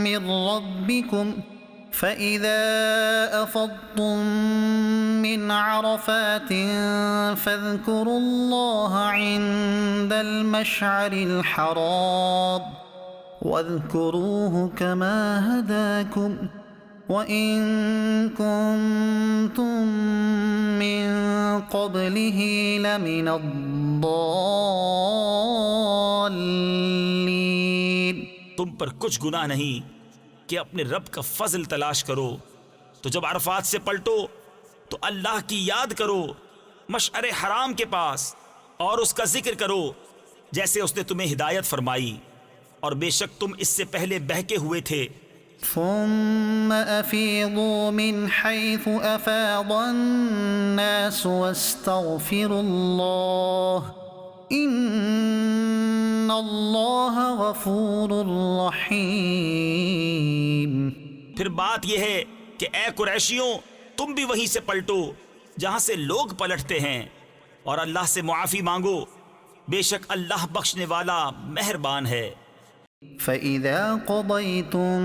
मिन रब्बिकुम फ़इज़ा अफ़ज़्तुम मिन अरफ़ातिन फ़ज़्कुरुल्लाह इंदल मशअरिल हराम वज़्कुरूहु कमा हदाकुम वइन कुन्तुम मिन क़ब्लिही लमिनद्दाल्लीन। तुम पर कुछ गुनाह नहीं कि अपने रब का फजल तलाश करो, तो जब अरफात से पलटो तो अल्लाह की याद करो मशअरे हराम के पास, और उसका जिक्र करो जैसे उसने तुम्हें हिदायत फरमाई, और बेशक तुम इससे पहले बहके हुए थे। ثم أفيضوا من حيث أفاض الناس واستغفروا الله إن الله غفور رحيم। फिर बात यह है कि ए कुरैशियों, तुम भी वहीं से पलटो जहां से लोग पलटते हैं, और अल्लाह से मुआफ़ी मांगो, बेशक अल्लाह बख्शने वाला मेहरबान है। فإذا قضيتم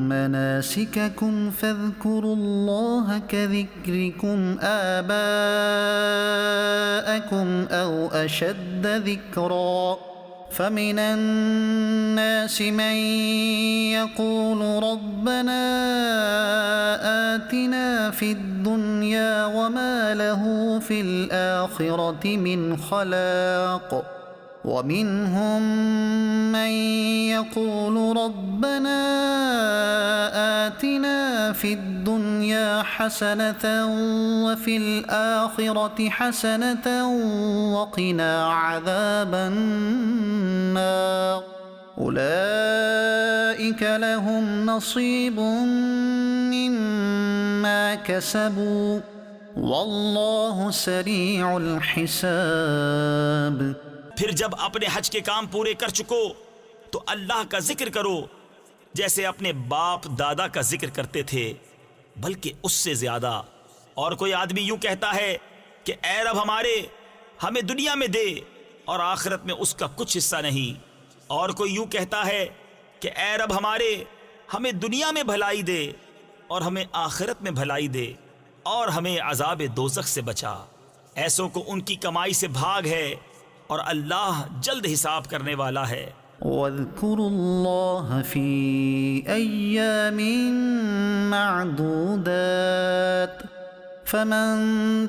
مناسككم فاذكروا الله كذكركم آباءكم أو أشد ذكرا، فمن الناس من يقول ربنا آتنا في الدنيا وما له في الآخرة من خلاق، ومنهم من يقول ربنا آتنا في الدنيا حسنة وفي الآخرة حسنة وقنا عذاب النار أولئك لهم نصيب مما كسبوا والله سरीउ الحساب। फिर जब अपने हज के काम पूरे कर चुको तो अल्लाह का जिक्र करो जैसे अपने बाप दादा का जिक्र करते थे, बल्कि उससे ज्यादा। और कोई आदमी यूं कहता है कि ऐ रब हमारे, हमें दुनिया में दे और आखिरत में उसका कुछ हिस्सा नहीं। और कोई यूं कहता है कि ऐ रब हमारे, हमें दुनिया में भलाई दे और हमें आखिरत में भलाई दे और हमें अजाब दोज़ख से बचा। ऐसों को उनकी कमाई से भाग है और अल्लाह जल्द हिसाब करने वाला है। वज़्कुरुल्लाह फ़ी अय्यामिन मअदूदात फमन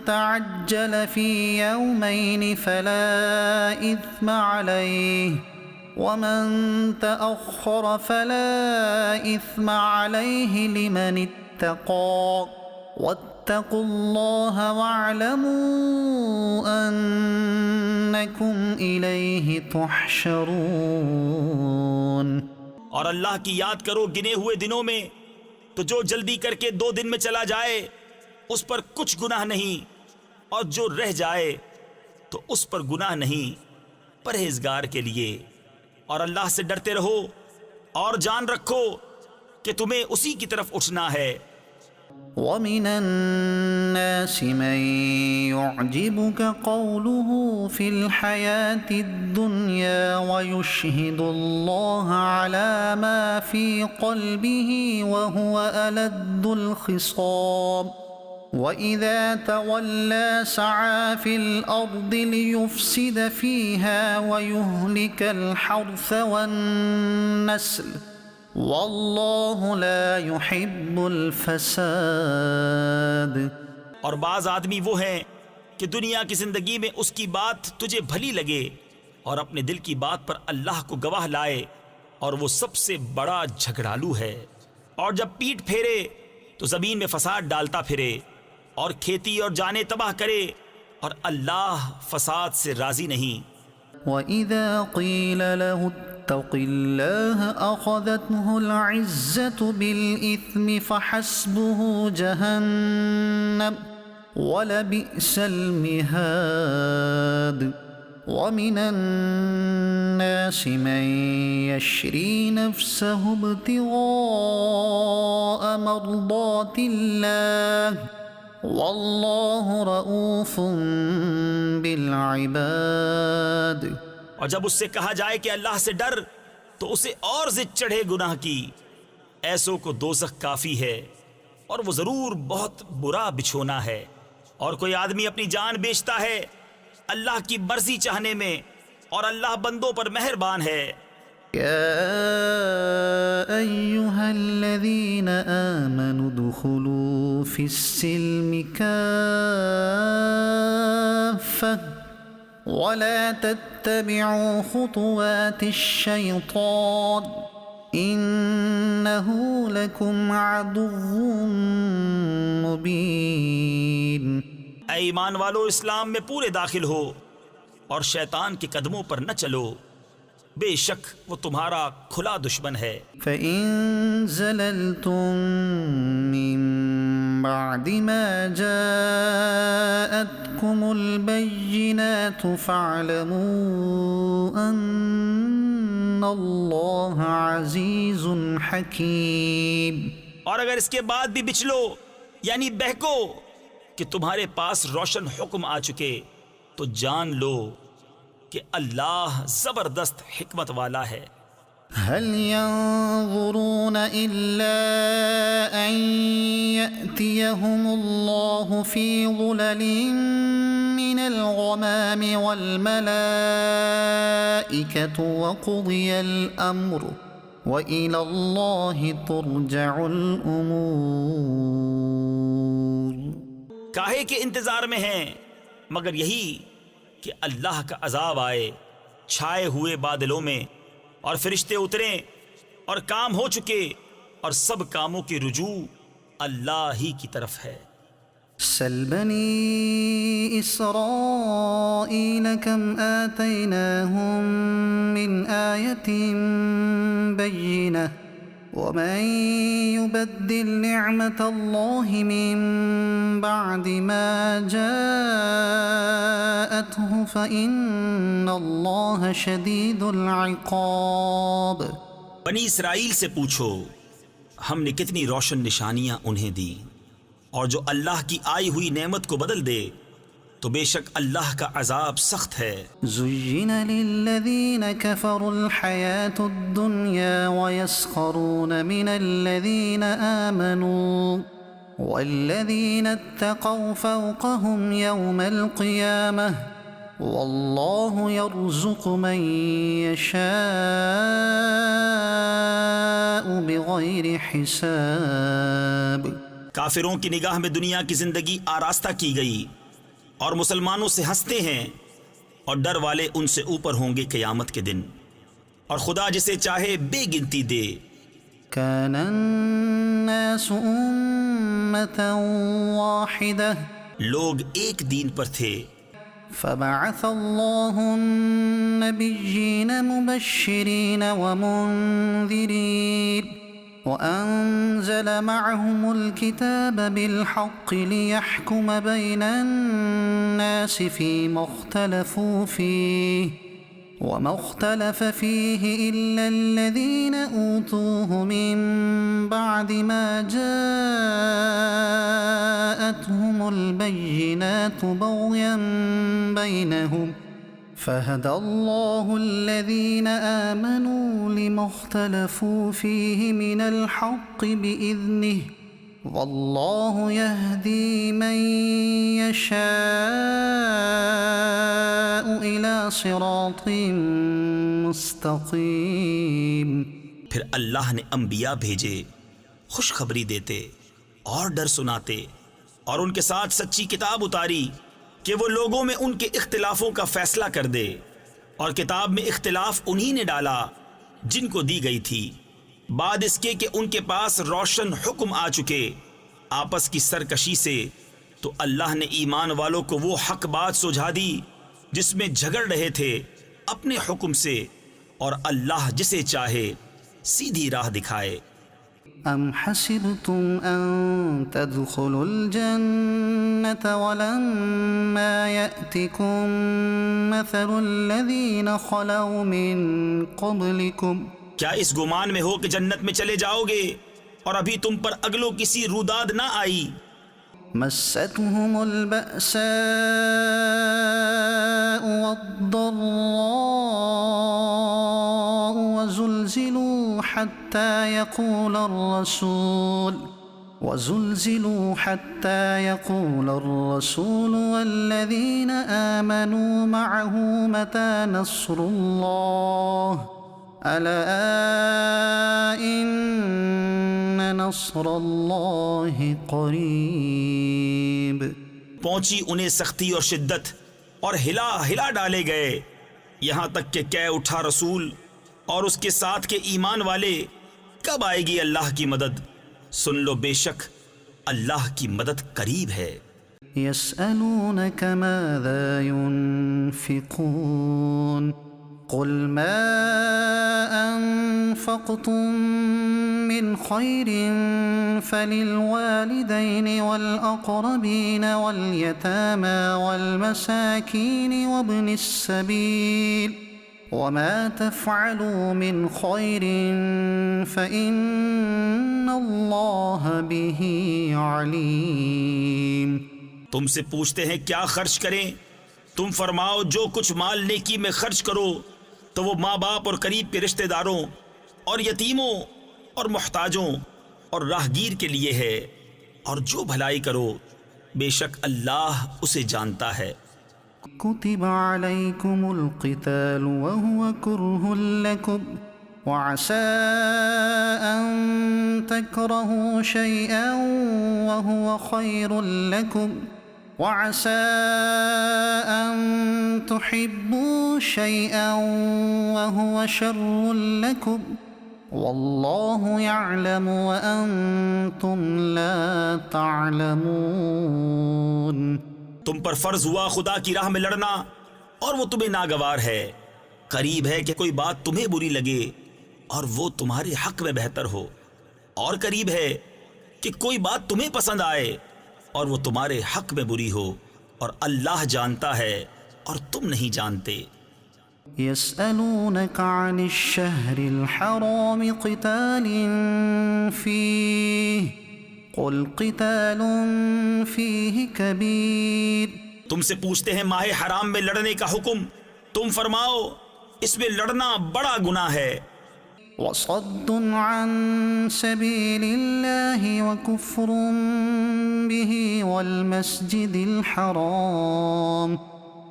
तअज्जल फ़ी यौमैन फला इस्म अलैहि वमन तअख्खर फला इस्म अलैहि लिमन इत्तक़ा वत्तक़ुल्लाह वअलमू अन्नकुम इलैहि तुहशरून। और अल्लाह की याद करो गिने हुए दिनों में, तो जो जल्दी करके 2 दिन में चला जाए उस पर कुछ गुनाह नहीं, और जो रह जाए तो उस पर गुनाह नहीं परहेजगार के लिए। और अल्लाह से डरते रहो और जान रखो कि तुम्हें उसी की तरफ उठना है। वमिनन नासि मन युअजिबुक क़ौलुहु फ़िल हयातिद दुन्या वयुशहिदुल्लाह अला मा फ़ी क़ल्बिही वहुवा अलद्दुल ख़िसाम वइज़ा तवल्ला सआ फ़िल अर्दि लियुफ़सिद फ़ीहा वयुहलिकल हर्थ वन्नस्ल वल्लाहु ला युहिब्बुल फसाद। और बाज आदमी वो हैं कि दुनिया की जिंदगी में उसकी बात तुझे भली लगे और अपने दिल की बात पर अल्लाह को गवाह लाए, और वो सबसे बड़ा झगड़ालू है। और जब पीठ फेरे तो जमीन में फसाद डालता फिरे और खेती और जाने तबाह करे, और अल्लाह फसाद से राजी नहीं। वइज़ा क़ील लहु इत्तक़िल्लाह अख़ज़तहुल इज़्ज़तु बिल इस्मि फ़हस्बुहु जहन्नम वलबिअसल मिहाद। वमिनन नासि मन यशरी नफ़्सहु इब्तिग़ाअ मर्दातिल्लाह वल्लाहु रऊफ़ुम बिल इबाद। और जब उससे कहा जाए कि अल्लाह से डर, तो उसे और जिद चढ़े गुनाह की। ऐसों को दोज़ख काफ़ी है और वो ज़रूर बहुत बुरा बिछोना है। और कोई आदमी अपनी जान बेचता है अल्लाह की मर्जी चाहने में, और अल्लाह बंदों पर मेहरबान है। या अय्युहल्लज़ीना आमनु उदखुलू फ़िस्सिल्मि काफ़्फ़ा वला तत्तबिउ ख़ुतुवातिश्शैतान इन्नहु लकुम अदुव्वुम मुबीन। ऐ ईमान वालो, इस्लाम में पूरे दाखिल हो और शैतान के कदमों पर न चलो, बेशक वो तुम्हारा खुला दुश्मन है। फ़इन ज़ललतुम मिन बअदि मा जाअतकुमुल बय्यिनातु फ़अलमू अन्नल्लाह अज़ीज़ुन हकीम। और अगर इसके बाद भी बिचलो यानी बहको कि तुम्हारे पास रोशन हुक्म आ चुके, तो जान लो कि अल्लाह जबरदस्त हिकमत वाला है। हल यंज़ुरून इल्ला अन यअतियहुमुल्लाहु फ़ी ज़ुललिन मिनल ग़मामि वल मलाइकतु वक़ुदियल अम्रु व इलल्लाहि तुरजउल उमूर। काहे के इंतजार में हैं, मगर यही कि अल्लाह का अजाब आए छाए हुए बादलों में, और फरिश्ते उतरें और काम हो चुके, और सब कामों की रुजू अल्लाह ही की तरफ है। سل بني إسرائيل كم آتيناهم من آية بينة ومن يبدل نعمة الله من بعد ما جاءته فإن الله شديد العقاب। बनी इसराइल से पूछो हमने कितनी रोशन निशानियां उन्हें दी, और जो अल्लाह की आई हुई नेमत को बदल दे तो बेशक अल्लाह का अजाब सख्त है। زين للذين كفروا الحياة الدنيا ويسخرون من الذين آمنوا والذين اتقوا فوقهم يوم القيامة والله يرزق من يشاء بغير حساب। काफिरों की निगाह में दुनिया की जिंदगी आरास्ता की गई और मुसलमानों से हंसते हैं, और डर वाले उनसे ऊपर होंगे क़यामत के दिन, और खुदा जिसे चाहे बेगिनती दे। كان الناس أمة واحدة लोग एक दीन पर थे, فبعث الله النبيين مبشرين ومنذرين وأنزل معهم الكتاب بالحق ليحكم بين الناس فيما اختلفوا فيه وما اختلف فيه إلا الذين أوتوه من بعد ما جاءتهم البينات بغيا بينهم فهدى الله الذين آمنوا لما اختلفوا فيه من الحق بإذنه والله يهدي من يشاء إلى صراط مستقيم। फिर अल्लाह ने अंबिया भेजे खुशखबरी देते और डर सुनाते, और उनके साथ सच्ची किताब उतारी कि वो लोगों में उनके इख्तिलाफों का फैसला कर दे, और किताब में इख्तिलाफ उन्हीं ने डाला जिनको दी गई थी, बाद इसके कि उनके पास रोशन हुक्म आ चुके आपस की सरकशी से। तो अल्लाह ने ईमान वालों को वो हक बात सुझा दी जिसमें झगड़ रहे थे अपने हुक्म से, और अल्लाह जिसे चाहे सीधी राह दिखाए। أم حسبتم أن تدخلوا الجنة ولما يأتكم مثل الذين خلوا من قبلكم क्या इस गुमान में हो कि जन्नत में चले जाओगे और अभी तुम पर अगलो किसी रुदाद ना आई? مستهم البأساء والضراء وزلزلوا حتى يقول الرسول والذين آمنوا معه متى نصر الله ألا إن نصر الله قريب। पहुंची उन्हें सख्ती और शिद्दत और हिला हिला डाले गए, यहाँ तक कि कह उठा रसूल और उसके साथ के ईमान वाले, कब आएगी अल्लाह की मदद? सुन लो, बेशक अल्लाह की मदद करीब है। يسألونك ماذا ينفقون قل ما أنفقتم من خير فللوالدين والأقربين واليتامى والمساكين وابن السبيل وما تفعلوا من خير فإن الله به عليم। तुमसे पूछते हैं क्या खर्च करें, तुम फरमाओ जो कुछ माल नेकी में खर्च करो तो वो माँ बाप और करीब के रिश्तेदारों और यतीमों और मुहताजों और राहगीर के लिए है, और जो भलाई करो बेशक अल्लाह उसे जानता है। كتب عليكم القتال وهو كره لكم وعسى أن تكرهوا شيئا وهو خير لكم وعسى أن تحبوا شيئا وهو شر لكم वल्लाहु यअलमु व अंतुम ला तअलमून। तुम पर फर्ज हुआ खुदा की राह में लड़ना और वो तुम्हें नागवार है। करीब है कि कोई बात तुम्हें बुरी लगे और वो तुम्हारे हक में बेहतर हो, और करीब है कि कोई बात तुम्हें पसंद आए और वो तुम्हारे हक में बुरी हो, और अल्लाह जानता है और तुम नहीं जानते। यसअलूनक अनिश-शहरिल हराम क़ितालिन फ़ीहि क़ुल क़ितालुन फ़ीहि कबीर। तुमसे पूछते हैं माहे हराम में लड़ने का हुक्म, तुम फरमाओ इसमें लड़ना बड़ा गुनाह है। वसद्दुन अन सबीलिल्लाहि व कुफ्रुन बिही वल मस्जिदिल हराम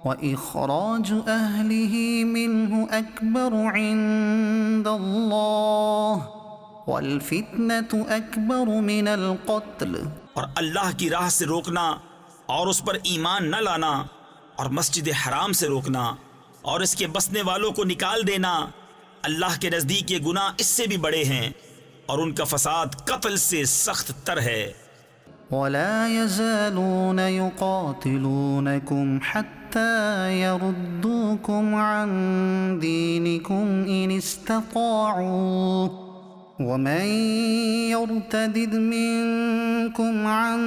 व इखराजु अहलिही मिन्हु अकबरु इंदल्लाह वल फितनतु अकबरु मिनल क़त्ल। और अल्लाह की राह से रोकना और उस पर ईमान न लाना, और मस्जिद हराम से रोकना और इसके बसने वालों को निकाल देना, अल्लाह के नज़दीक ये गुनाह इससे भी बड़े हैं, और उनका फसाद कत्ल से सख्त तर है। वला यज़ालून युक़ातिलूनकुम हत्ता यरुद्दूकुम अन दीनिकुम इन इस्तताअू वमन यर्तदिद मिनकुम अन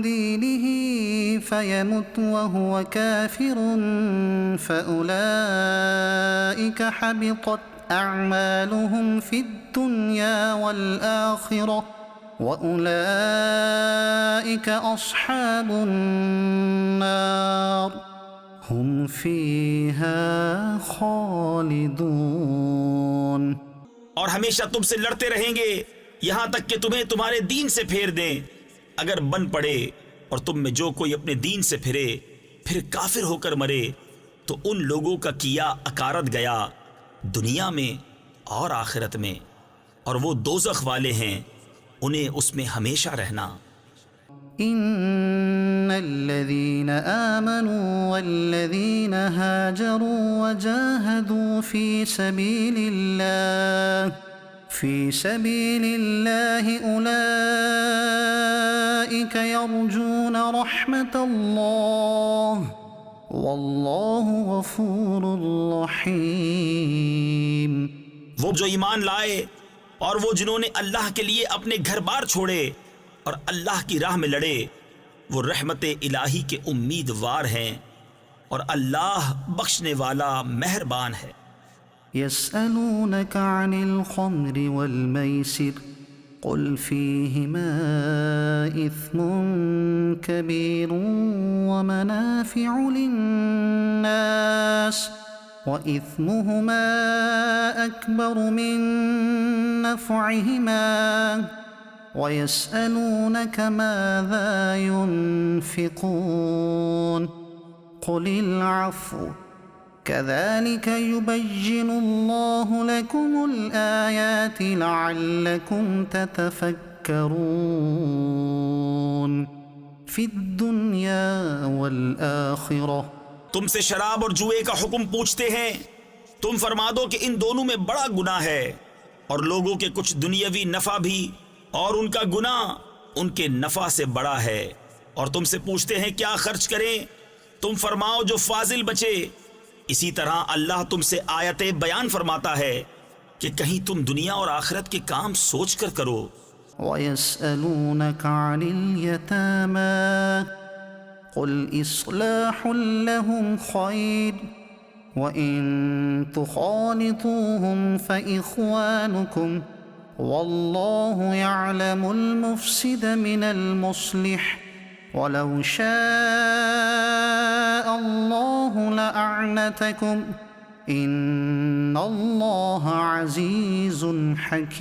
दीनिही फयमुत वहुव काफिरुन फउलाइक हबितत अअमालुहुम फिद्दुन्या वल आखिरह वउलाइक अस्हाबुन नार हुम फीहा खालिदून। और हमेशा तुमसे लड़ते रहेंगे यहां तक कि तुम्हें तुम्हारे दीन से फेर दें। अगर बन पड़े और तुम में जो कोई अपने दीन से फिरे फिर काफिर होकर मरे, तो उन लोगों का किया अकारत गया दुनिया में और आखिरत में, और वो दोज़ख वाले हैं, उन्हें उसमें हमेशा रहना। इन्नल्लज़ीन आमनू वल्लज़ीन हाजरू वजाहदू फी सबीलिल्लाहि उलाइक यरजून रहमतल्लाह वल्लाहु गफूरुर रहीम। वो जो ईमान लाए और वो जिन्होंने अल्लाह के लिए अपने घर बार छोड़े और अल्लाह की राह में लड़े, वो रहमत इलाही के उम्मीदवार हैं, और अल्लाह बख्शने वाला मेहरबान है। यसअलूनक अनिल खम्रि वल मैसिर कुल फीहिमा इस्मुन कबीरुन व मनाफिउ लिन्नास व इस्मुहुमा अकबरु मिन नफ़इहिमा व यसअलूनक माज़ा युनफ़िक़ून क़ुलिल अफ़्व कज़ालिक युबय्यिनुल्लाहु लकुमुल आयाति लअल्लकुम ततफ़क्करून फ़िद्दुन्या वल आखिरह। तुमसे शराब और जुए का हुक्म पूछते हैं, तुम फरमा दो कि इन दोनों में बड़ा गुनाह है, और लोगों के कुछ दुनियावी नफा भी, और उनका गुनाह उनके नफा से बड़ा है। और तुमसे पूछते हैं क्या खर्च करें, तुम फरमाओ जो फाजिल बचे। इसी तरह अल्लाह तुमसे आयतें बयान फरमाता है कि कहीं तुम दुनिया और आखिरत के काम सोच कर करो। वयस्अलूनक अनिल यतामा कुल इस्लाहुल लहुम खैर व इन तुखालितूहुम फइख्वानुकुम वल्लाहु यअलमुल मुफ्सिद मिनल मुस्लिह वलौ शाअल्लाहु लअअनतकुम इन्नल्लाह अज़ीज़ुन हकीम।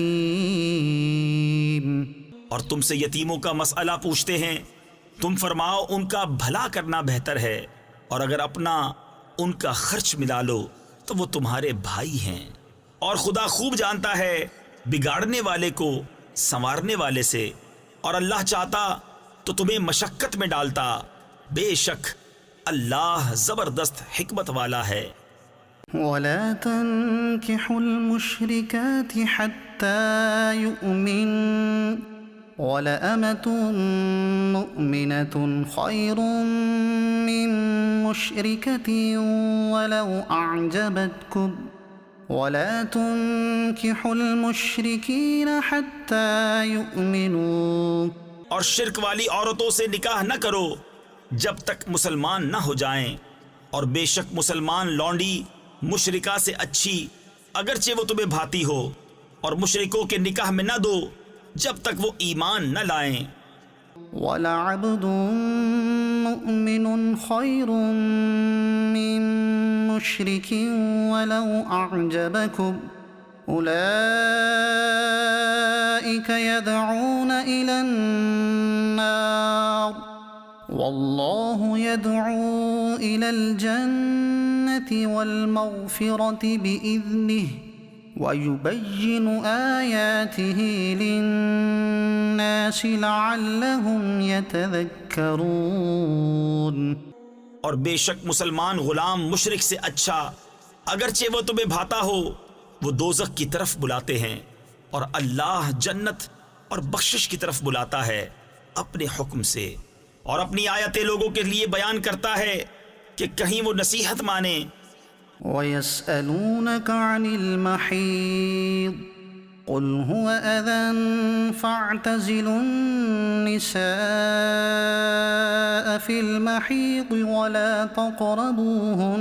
और तुमसे यतीमों का मसला पूछते हैं, तुम फरमाओ उनका भला करना बेहतर है, और अगर अपना उनका खर्च मिला लो तो वो तुम्हारे भाई हैं, और खुदा खूब जानता है बिगाड़ने वाले को संवारने वाले से, और अल्लाह चाहता तो तुम्हें मशक्कत में डालता। बेशक अल्लाह जबरदस्त हिकमत वाला है। ولا تنكحوا المشركات حتى يؤمن ولأمة مؤمنة خير من مشركة ولو أعجبتكم ولا تنكحوا المشركين حتى يؤمنوا। और शिर्क वाली औरतों से निकाह न करो जब तक मुसलमान न हो जाएं, और बेशक मुसलमान लौंडी मुशरिका से अच्छी अगरचे वो तुम्हें भाती हो, और मुशरिकों के निकाह में न दो जब तक वो ईमान न लाएं। वलअब्दुन मुमिनुन खैरुम मिन मुश्रिकिन वलौ अअजबकुम उलाइका यदऊन इलन नार वल्लाहु यदऊ इलल जन्नति वल मग़फ़िरति बिइज़निहि वयुबय्यिनु आयातिहि लिन्नासि लअल्लहुम यतज़क्करून। और बेशक मुसलमान गुलाम मुशरिक से अच्छा अगरचे वो तुम्हें भाता हो, वो दोज़ख की तरफ बुलाते हैं, और अल्लाह जन्नत और बख्शिश की तरफ बुलाता है अपने हुक्म से, और अपनी आयतें लोगों के लिए बयान करता है कि कहीं वो नसीहत माने। वयस्अलूनक अनिल महीद कुल हुव अज़न फ़अतज़िलुन निसाअ फ़िल महीद वला तक़रबूहुन्न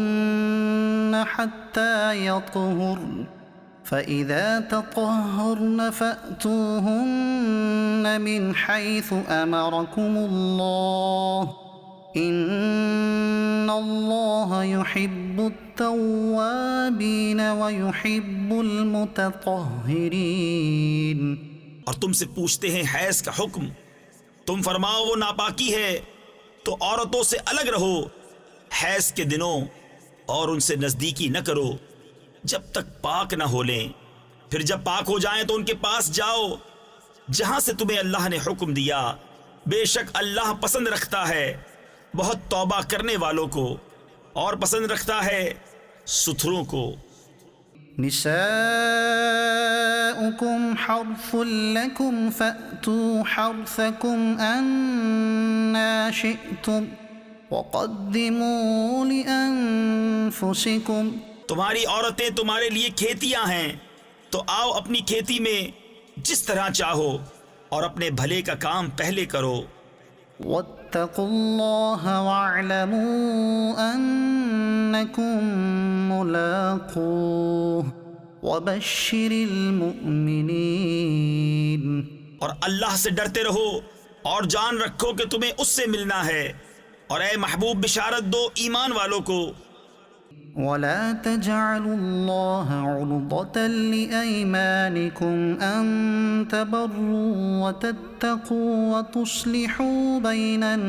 हत्ता यतहुर्न फ़इज़ा तطهرن फ़अतूहुन्न मिन हैथु अमरकुमुल्लाह इन्नल्लाह युहिब्बुत तव्वाबीन व युहिब्बुल मुतत्तहिरीन। और तुमसे पूछते हैं हैज़ का हुक्म, तुम फरमाओ वो नापाकी है तो औरतों से अलग रहो हैज़ के दिनों, और उनसे नज़दीकी न करो जब तक पाक न हो लें, फिर जब पाक हो जाएं तो उनके पास जाओ जहां से तुम्हें अल्लाह ने हुक्म दिया। बेशक अल्लाह पसंद रखता है बहुत तौबा करने वालों को, और पसंद रखता है सुथरों को। निसाउकुम हर्फुल लकुम फअतू हर्फकुम अन्ना शिअतुम वक़द्दिमू लिअन्फुसिकुम। तुम्हारी औरतें तुम्हारे लिए खेतियां हैं, तो आओ अपनी खेती में जिस तरह चाहो, और अपने भले का काम पहले करो। वत्तकुल्लाह वअलमू अन्नकुम मुलाक़ूह वबश्शिरिल मुमिनीन। और अल्लाह से डरते रहो और जान रखो कि तुम्हें उससे मिलना है, और ए महबूब बिशारत दो ईमान वालों को। वला तजअलुल्लाह उर्दतन लिअयमानिकुम अन तबर्रू व तत्तकू व तुस्लिहू बैनन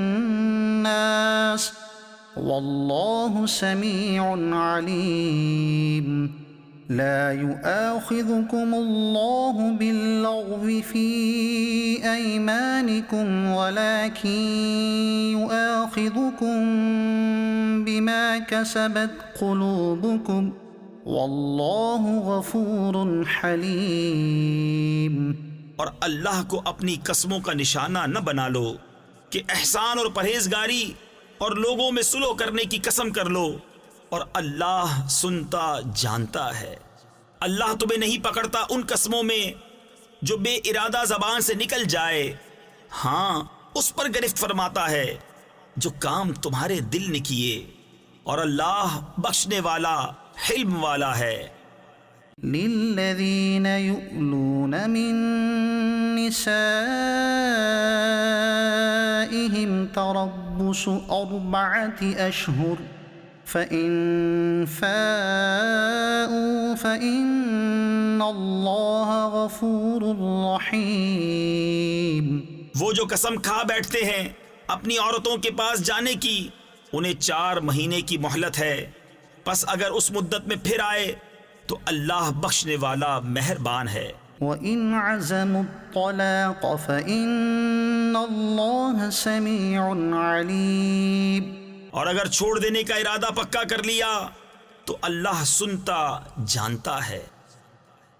नास वल्लाहु समीउन अलीम। ला युआखिज़ुकुमुल्लाहु बिल्लग़्वि फ़ी अयमानिकुम वलाकिन युआखिज़ुकुम बिमा कसबत क़ुलूबुकुम वल्लाहु गफ़ूरुन हलीम। और अल्लाह को अपनी कसमों का निशाना न बना लो कि एहसान और परहेजगारी और लोगों में सुलह करने की कसम कर लो, और अल्लाह सुनता जानता है। अल्लाह तुम्हें नहीं पकड़ता उन कसमों में जो बेइरादा ज़बान से निकल जाए, हाँ उस पर गिरफ्त फरमाता है जो काम तुम्हारे दिल ने किए, और अल्लाह बख्शने वाला हिल्म वाला है। लिल्लज़ीन युअलून मिन निसाइहिम तरब्बुसु अर्बअति अशहुर फ़इन फ़ाऊ फ़इन्नल्लाह गफ़ूरुर रहीम। वो जो कसम खा बैठते हैं अपनी औरतों के पास जाने की, उन्हें 4 महीने की मोहलत है, बस अगर उस मुद्दत में फिर आए तो अल्लाह बख्शने वाला मेहरबान है। वइन अज़मुत्तलाक़ फ़इन्नल्लाह समीउन अलीम। और अगर छोड़ देने का इरादा पक्का कर लिया तो अल्लाह सुनता जानता है।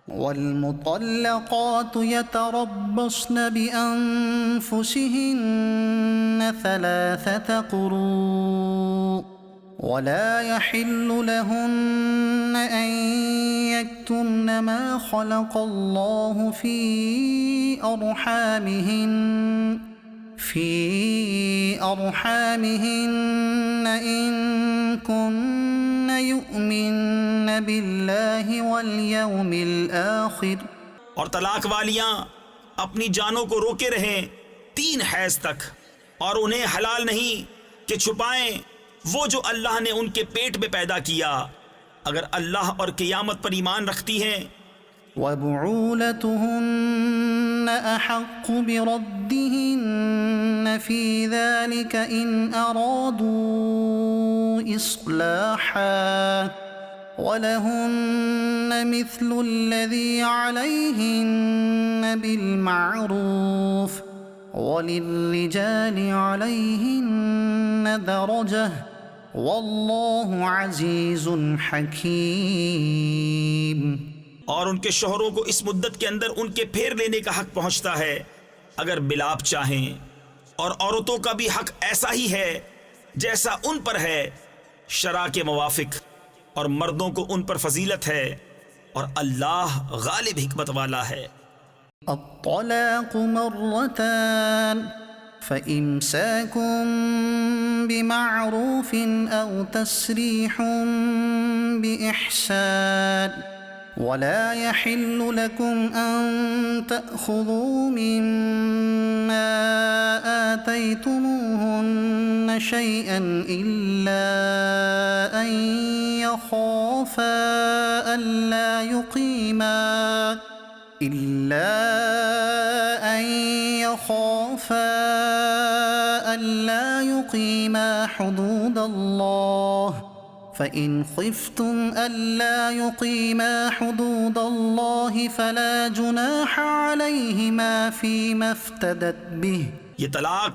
والمطلقات يتربصن بأنفسهن ثلاثة قروء ولا يحل لهن أن يكتمن ما خلق الله في أرحامهن إن كن يؤمن بالله واليوم الآخر। और तलाक वालियां अपनी जानों को रोके रहें 3 हैज तक, और उन्हें हलाल नहीं कि छुपाएं वो जो अल्लाह ने उनके पेट में पैदा किया, अगर अल्लाह और क़ियामत पर ईमान रखती हैं। वबुऊलतुहुन्न अहक्कु बिरद्दिहिन्न फी ज़ालिका इन अरादू इस्लाहा वलहुन्न मिस्लु अल्लज़ी अलैहिन्न बिलमारूफ वलिर्रिजालि अलैहिन्न दरजह वल्लाहु अज़ीज़ुन हकीम। और उनके शोहरों को इस मुद्दत के अंदर उनके फेर लेने का हक पहुंचता है अगर बिलाप चाहें, और औरतों का भी हक ऐसा ही है जैसा उन पर है शरा के मुवाफिक, और मर्दों को उन पर फजीलत है, और अल्लाह गालिब हिकमत वाला है। अत्तलाक़ु मर्रतान फ़इम्साकुम बिमअरूफ़िन औ तस्रीहुम बिइहसान वला यहिल्लु लकुम अन तअख़ुज़ू मिम्मा आतैतुमूहुन्न शैअन इल्ला अन यख़ाफ़ा अल्ला युक़ीमा हुदूदल्लाह फ़इन ख़िफ़्तुम अल्ला युक़ीमा हुदूदल्लाह फ़ला जुनाह अलैहिमा फ़ीमा इफ़्तदत बिह। ये तलाक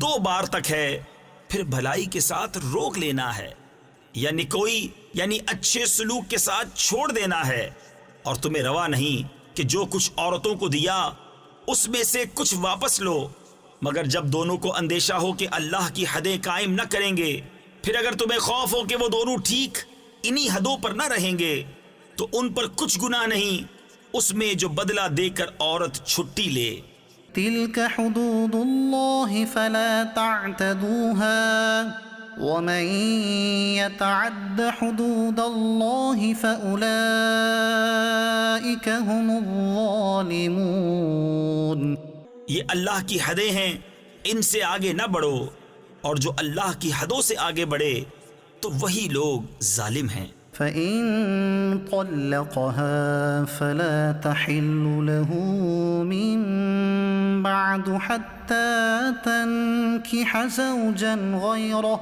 2 बार तक है, फिर भलाई के साथ रोक लेना है, यानी अच्छे सलूक के साथ छोड़ देना है। और तुम्हें रवा नहीं कि जो कुछ औरतों को दिया उसमें से कुछ वापस लो, मगर जब दोनों को अंदेशा हो कि अल्लाह की हदें कायम न करेंगे, फिर अगर तुम्हें खौफ हो कि वो दोनों ठीक इन्हीं हदों पर न रहेंगे, तो उन पर कुछ गुनाह नहीं उसमें जो बदला देकर औरत छुट्टी ले। तिल्क हुदूदुल्लाह फला तअतदूहा वमन यतअद्द हुदूदल्लाह फउलाइका हुमुज़्ज़ालिमून। ये अल्लाह की हदें हैं, इनसे आगे न बढ़ो, और जो अल्लाह की हदों से आगे बढ़े तो वही लोग जालिम हैं। फ़इन तल्लक़हा फ़ला तहिल्लु लहू मिन बअदु हत्ता तन्किह ज़ौजन गयरह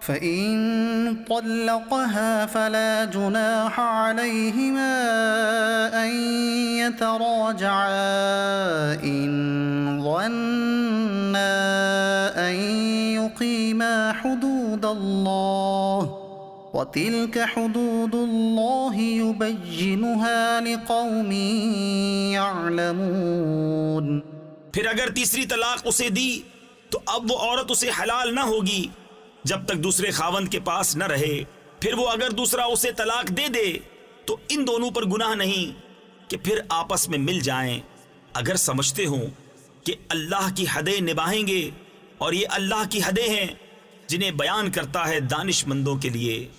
फ़इन तल्लक़हा फ़ला जुनाह अलैहिमा अन यतराजआ इन ज़न्ना अन युक़ीमा हुदूदल्लाह वतिल्क हुदूदुल्लाह युबय्यिनुहा लिक़ौमिन यअलमून। फिर अगर तीसरी तलाक उसे दी तो अब वो औरत उसे हलाल न होगी जब तक दूसरे खावंद के पास न रहे। फिर वो अगर दूसरा उसे तलाक दे दे तो इन दोनों पर गुनाह नहीं कि फिर आपस में मिल जाएं, अगर समझते हों कि अल्लाह की हदें निभाएंगे, और ये अल्लाह की हदें हैं जिन्हें बयान करता है दानिशमंदों के लिए।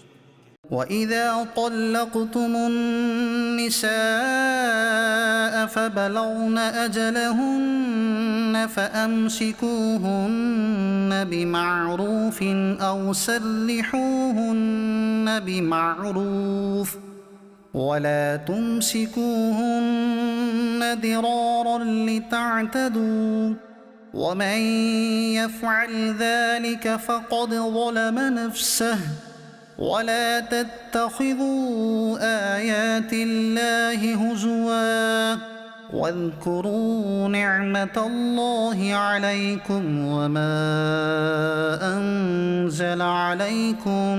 वइज़ा तल्लक़्तुमुन्निसाअ फ़बलग़्न अजलहुन्न फ़अम्सिकूहुन्न बिमअरूफ़िन औ सर्रिहूहुन्न बिमअरूफ़ वला तुमसिकूहुन्न दिरारन लितअतदू वमन यफ़अल ज़ालिक फ़क़द ज़लम नफ़्सह वला तत्तख़िज़ू आयातिल्लाहि हुज़ुवा واذكروا نعمة الله عليكم وما أنزل عليكم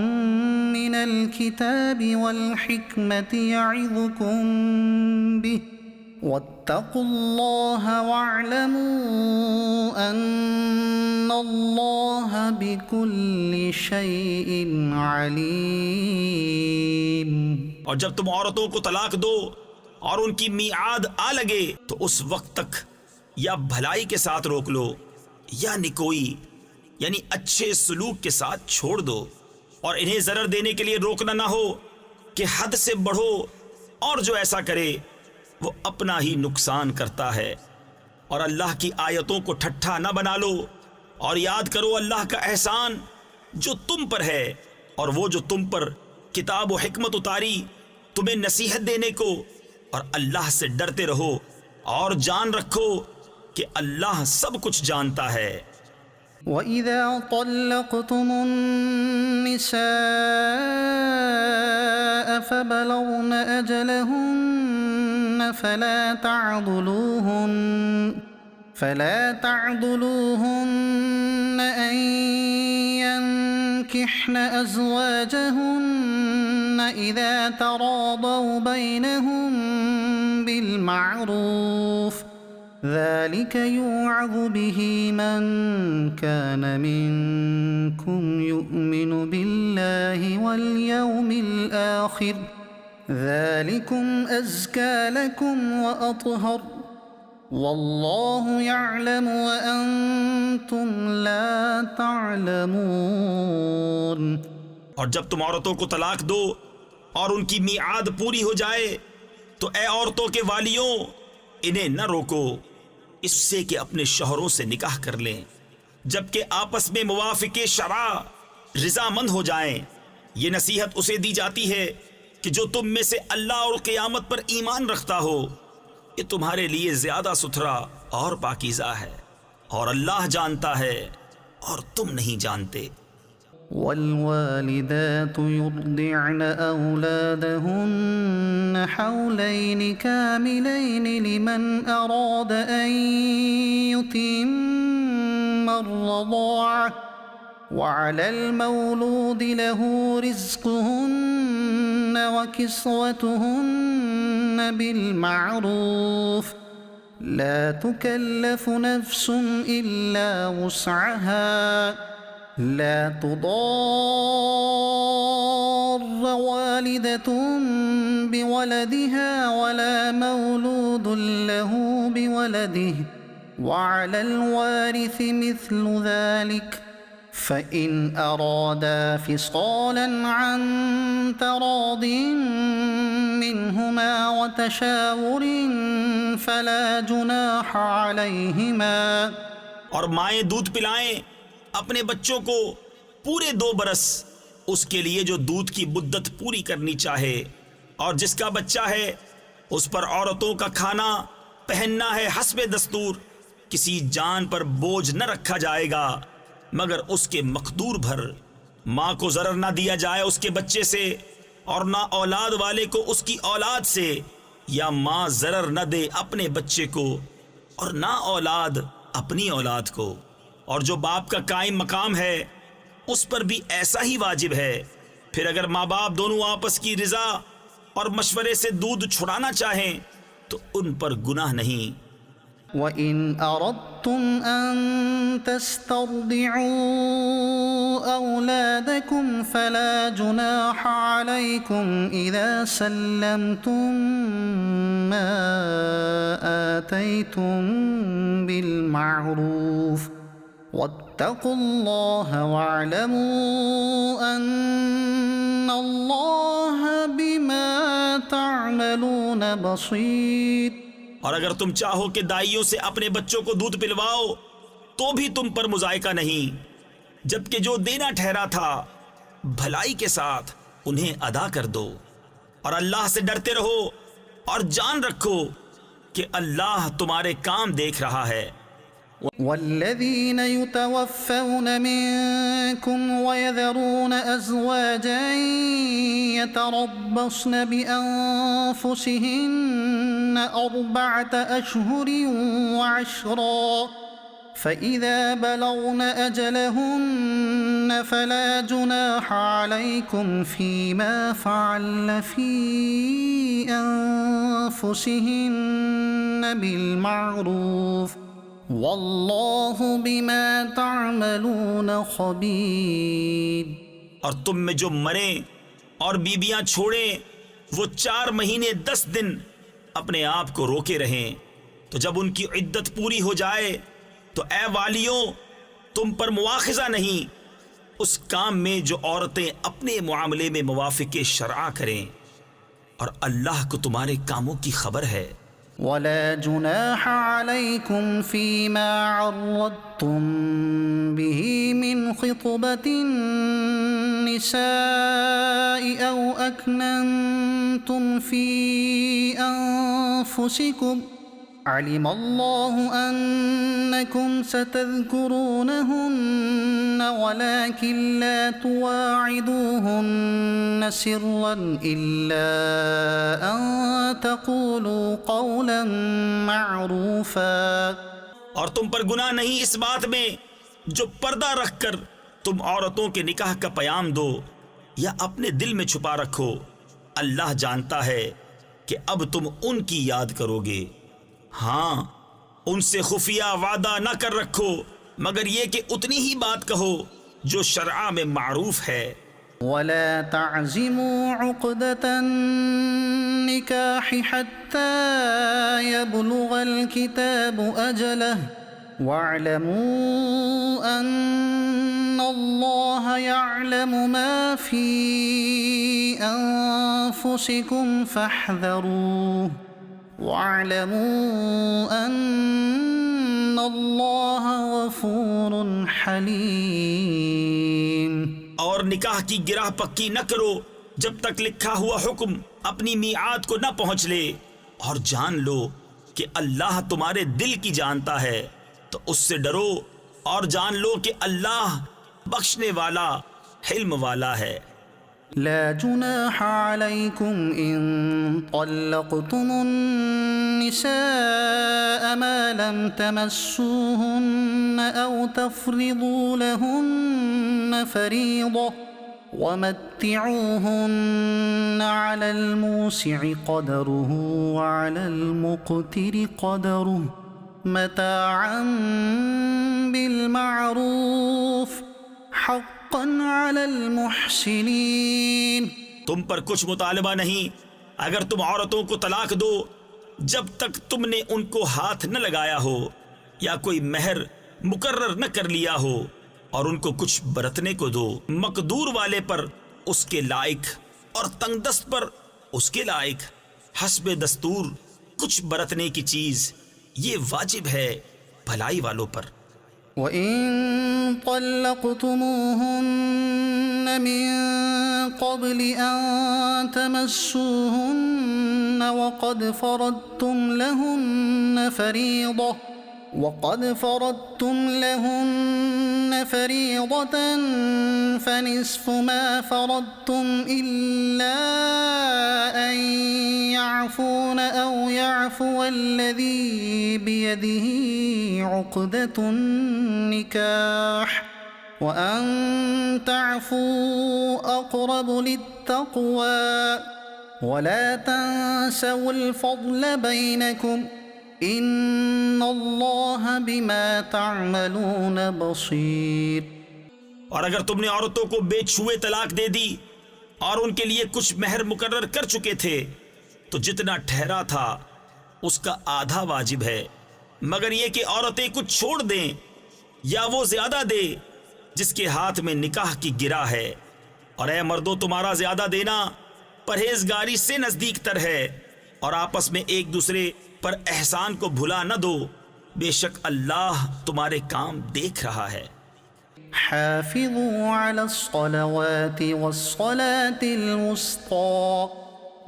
من الكتاب والحكمة يعظكم به واتقوا الله واعلموا أن الله بكل شيء عليم। और जब तुम औरतों को तलाक दो और उनकी मियाद आ लगे तो उस वक्त तक या भलाई के साथ रोक लो या निकोई यानी अच्छे सलूक के साथ छोड़ दो, और इन्हें जरर देने के लिए रोकना ना हो कि हद से बढ़ो, और जो ऐसा करे वो अपना ही नुकसान करता है। और अल्लाह की आयतों को ठट्ठा न बना लो, और याद करो अल्लाह का एहसान जो तुम पर है, और वो जो तुम पर किताब व हिकमत उतारी तुम्हें नसीहत देने को, और अल्लाह से डरते रहो और जान रखो कि अल्लाह सब कुछ जानता है। وَإِذَا طَلَّقْتُمُ النِّسَاءَ فَبَلَغْنَ أَجَلَهُنَّ فَلَا تَعْضُلُوهُنَّ أَن يَنكِحْنَ أَزْوَاجَهُنَّ إِذَا تَرَاضَوْا بَيْنَهُم بِالْمَعْرُوفِ ذلك يوعظ به من كان منكم يؤمن بالله واليوم الآخر ذلكم أزكى لكم وأطهر والله يعلم وأنتم لا تعلمون। और जब तुम औरतों को तलाक दो और उनकी मियाद पूरी हो जाए तो ए औरतों के वालियों, इन्हें न रोको इससे कि अपने शौहरों से निकाह कर लें, जबकि आपस में मुवाफिके शरा रिजामंद हो जाएं। ये नसीहत उसे दी जाती है कि जो तुम में से अल्लाह और क़यामत पर ईमान रखता हो। ये तुम्हारे लिए ज्यादा सुथरा और पाकीज़ा है, और अल्लाह जानता है और तुम नहीं जानते। والوالدات يرضعن أولادهن حولين كاملين لمن أراد أن يتم الرضاعة وعلى المولود له رزقهن وكسوتهن بالمعروف لا تكلف نفس إلا وسعها لا تضار والدة بولدها ولا مولود له بولده وعلى الوارث مثل ذلك فإن أرادا فصالا عن تراض منهما وتشاور فلا جناح عليهما। और माएँ दूध पिलाएं अपने बच्चों को पूरे 2 बरस, उसके लिए जो दूध की मुद्दत पूरी करनी चाहे, और जिसका बच्चा है उस पर औरतों का खाना पहनना है हस्बे दस्तूर। किसी जान पर बोझ न रखा जाएगा मगर उसके मकदूर भर। माँ को जरर ना दिया जाए उसके बच्चे से, और ना औलाद वाले को उसकी औलाद से, या माँ जरर न दे अपने बच्चे को और ना औलाद अपनी औलाद को। और जो बाप का कायम मकाम है उस पर भी ऐसा ही वाजिब है। फिर अगर माँ बाप दोनों आपस की रिजा और मशवरे से दूध छुड़ाना चाहें तो उन पर गुनाह नहीं। وَإِنْ أَرَدْتُمْ أَن تَسْتَرْضِعُوا أَوْلَادَكُمْ فَلَا جُنَاحَ عَلَيْكُمْ إِذَا سَلَّمْتُم مَّا آتَيْتُم بِالْمَعْرُوفِ وَاتَّقُوا اللَّهَ وَاعْلَمُوا أَنَّ اللَّهَ بِمَا تَعْمَلُونَ بَصِيرٌ। और अगर तुम चाहो कि दाइयों से अपने बच्चों को दूध पिलवाओ तो भी तुम पर मुजायका नहीं, जबकि जो देना ठहरा था भलाई के साथ उन्हें अदा कर दो। और अल्लाह से डरते रहो और जान रखो कि अल्लाह तुम्हारे काम देख रहा है। والذين يتوفون منكم ويذرون أزواجا يتربصن بأنفسهن 4 أشهر وعشرا فإذا بلغن أجلهن فلا جناح عليكم فيما فعلن في أنفسهن بالمعروف والله بما تعملون خبيर। और तुम में जो मरे और बीबियां छोड़ें वो 4 महीने 10 दिन अपने आप को रोके रहें, तो जब उनकी इद्दत पूरी हो जाए तो ऐ वालियों तुम पर मुआखिजा नहीं उस काम में जो औरतें अपने मुआमले में मुवाफिक शरआ करें, और अल्लाह को तुम्हारे कामों की खबर है। वला जुनाह अलैकुम फीमा अर्रदतुम बिही मिन खितबतिन निसाई औ अकनंतुम फी अनफुसिकुम अलिमल्लाहु अन्नकुम सतज़कुरूनहुन्न वलाकिन ला तुवाइदूहुन्न सिर्रन इल्ला अन तक़ूलू क़ौलन मअरूफ़ा। और तुम पर गुनाह नहीं इस बात में जो पर्दा रखकर तुम औरतों के निकाह का पयाम दो या अपने दिल में छुपा रखो। अल्लाह जानता है कि अब तुम उनकी याद करोगे। हाँ, उनसे खुफिया वादा न कर रखो मगर ये कि उतनी ही बात कहो जो शरआ में मारूफ है। वला तअज़िमू उक़दतन निकाह हत्ता यबलुगल किताबु अजलह वअलमू अन्नल्लाह यअलमु मा फ़ी अनफुसिकुम फ़हज़रूह वअलमू अन्नल्लाह गफ़ूरुन हलीम। और निकाह की गिरह पक्की न करो जब तक लिखा हुआ हुक्म अपनी मियाद को न पहुंच ले, और जान लो कि अल्लाह तुम्हारे दिल की जानता है, तो उससे डरो और जान लो कि अल्लाह बख्शने वाला हिल्म वाला है। ला जुनाह अलैकुम इन तल्लक़्तुमुन निसाअ मा लम तमस्सूहुन्न औ तफ़रिदू लहुन्न फ़रीज़ा वमत्तिऊहुन्न अलल मूसिअ क़दरुहु वअलल मुक़तिरि क़दरुहु मताअन बिलमारूफ़ हक़्क़न अलल मुहसिनीन। तुम पर कुछ मुतालबा नहीं अगर तुम औरतों को तलाक दो जब तक तुमने उनको हाथ न लगाया हो या कोई महर मुकर्रर न कर लिया हो, और उनको कुछ बरतने को दो। मकदूर वाले पर उसके लायक और तंगदस्त पर उसके लायक हस्बे दस्तूर कुछ बरतने की चीज ये वाजिब है भलाई वालों पर। वइन तल्लक़्तुमूहुन्न मिन क़ब्लि अन तमस्सूहुन्न वक़द फ़रदतुम लहुन्न फ़रीज़तन फ़निस्फ़ु मा फ़रदतुम इल्ला अन यअफ़ून औ यअफ़ुवल्लज़ी बियदिही उक़दतुन निकाह व अन तअफ़ू अक़रबु लित्तक़वा वला तंसवुल फ़ज़्ल बैनकुम इन्नल्लाह बिमा तअमलून बसीर। और अगर तुमने औरतों को बेछुए तलाक दे दी और उनके लिए कुछ महर मुकर्रर कर चुके थे, तो जितना ठहरा था उसका आधा वाजिब है, मगर ये कि औरतें कुछ छोड़ दें या वो ज्यादा दे जिसके हाथ में निकाह की गिरा है। और ऐ मर्दों, तुम्हारा ज्यादा देना परहेजगारी से नजदीक तर है, और आपस में एक दूसरे पर एहसान को भुला न दो, बेशक अल्लाह तुम्हारे काम देख रहा है। हाफिज़ू अलस्सलावाति वस्सलातिल वुस्ता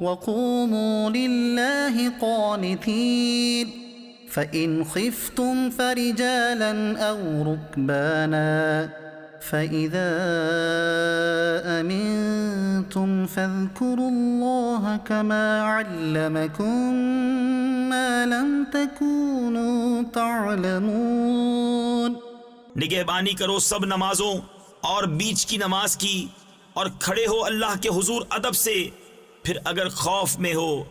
वक़ूमू लिल्लाहि क़ानितीन فإن خفتم فرجالا أو ركبانا فإذا أمنتم فاذكروا الله كما علمكم ما لم تكونوا تعلمون। निगहबानी करो सब नमाजों और बीच की नमाज की, और खड़े हो अल्लाह के हुजूर अदब से। फिर अगर खौफ में हो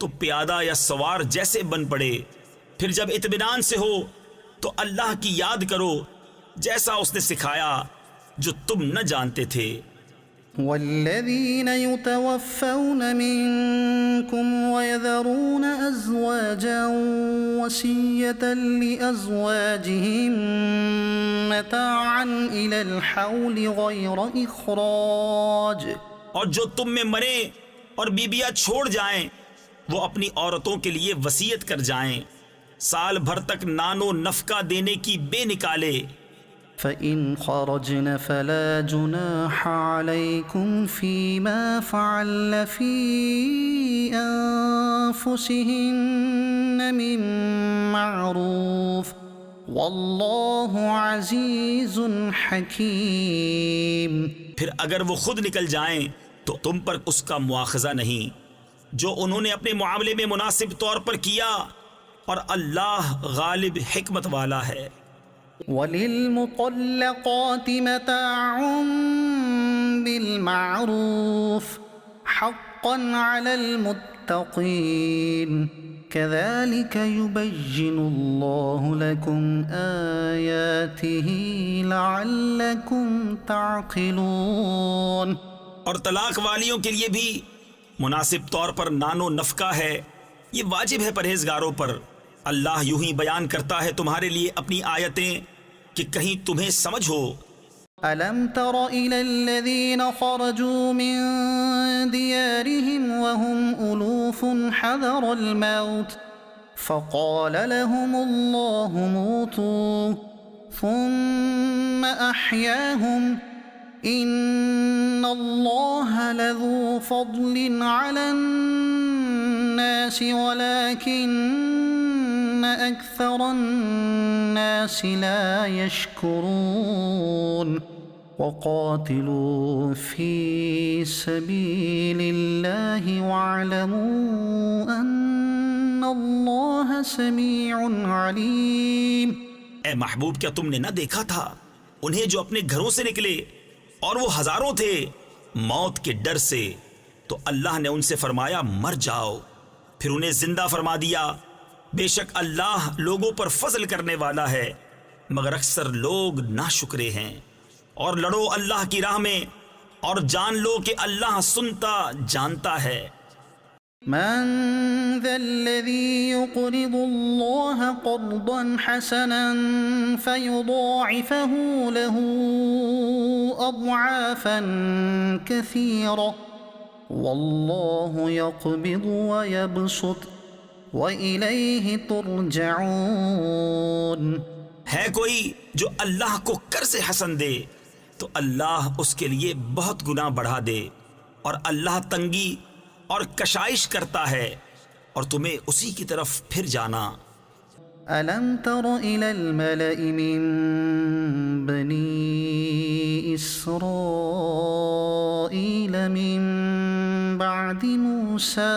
तो प्यादा या सवार जैसे बन पड़े। फिर जब इत्मीनान से हो तो अल्लाह की याद करो जैसा उसने सिखाया जो तुम न जानते थे। वल्लज़ीन युतवफ़्फ़ौन मिनकुम वयज़रून अज़वाजन वसिय्यतन लिअज़वाजिहिम मताअन इलल हौल गैर इख़राज। और जो तुम में मरे और बीबियां छोड़ जाएं, वो अपनी औरतों के लिए वसीयत कर जाएं साल भर तक नानो नफका देने की बेनिकाले। फ़इन ख़रजन फ़ला जुनाह अलैकुम फ़ीमा फ़अल्न फ़ी अनफ़ुसिहिन्न मिन मअरूफ़ वल्लाहु अज़ीज़ुन हकीम। फिर अगर वो खुद निकल जाएं तो तुम पर उसका मुआखज़ा नहीं जो उन्होंने अपने मुआमले में मुनासिब तौर पर किया, और अल्लाह गालिब हिकमत वाला है। वलिलमुतल्लक़ाति मताउन बिलमारूफ हक़्क़न अलल मुत्तक़ीन कज़ालिक युबय्यिनुल्लाहु लकुम आयातिही लअल्लकुम ताक़िलून। और तलाक वालियों के लिए भी मुनासिब तौर पर नानो नफका है, ये वाजिब है परहेजगारों पर। अल्लाह यूं ही बयान करता है तुम्हारे लिए अपनी आयतें कि कहीं तुम्हें समझ हो। अलम तर इलल्लज़ीन खरजू मिन दियारिहिम वहुम उलूफुन हज़रल मौत फ़क़ाल लहुमुल्लाहु मूतू थुम्म अह्याहुम इन्नल्लाह लज़ू फ़ज़लिन अलन्नास वलाकिन्न अक्सरन्नास ला यश्कुरून। वक़ातिलू फ़ी सबीलिल्लाहि वअलमू अन्नल्लाह समीउन अलीम। ए महबूब, क्या तुमने न देखा था उन्हें जो अपने घरों से निकले और वो हजारों थे मौत के डर से, तो अल्लाह ने उनसे फरमाया मर जाओ, फिर उन्हें जिंदा फरमा दिया। बेशक अल्लाह लोगों पर फजल करने वाला है, मगर अक्सर लोग नाशुक्रे हैं। और लड़ो अल्लाह की राह में और जान लो कि अल्लाह सुनता जानता है। मन ज़ल्लज़ी युक़रिदुल्लाह क़र्ज़न हसनन फ़युज़ाइफ़हु लहू अज़आफ़न कसीरा वल्लाहु यक़बिज़ु व यबसुत व इलैहि तुरजऊन। है कोई जो अल्लाह को कर्ज़ हसन दे तो अल्लाह उसके लिए बहुत गुनाह बढ़ा दे, और अल्लाह तंगी और कशाइश करता है और तुम्हें उसी की तरफ फिर जाना। अलम तर इलल मलइ मिन बनी इस्राईल मिन बअदि मूसा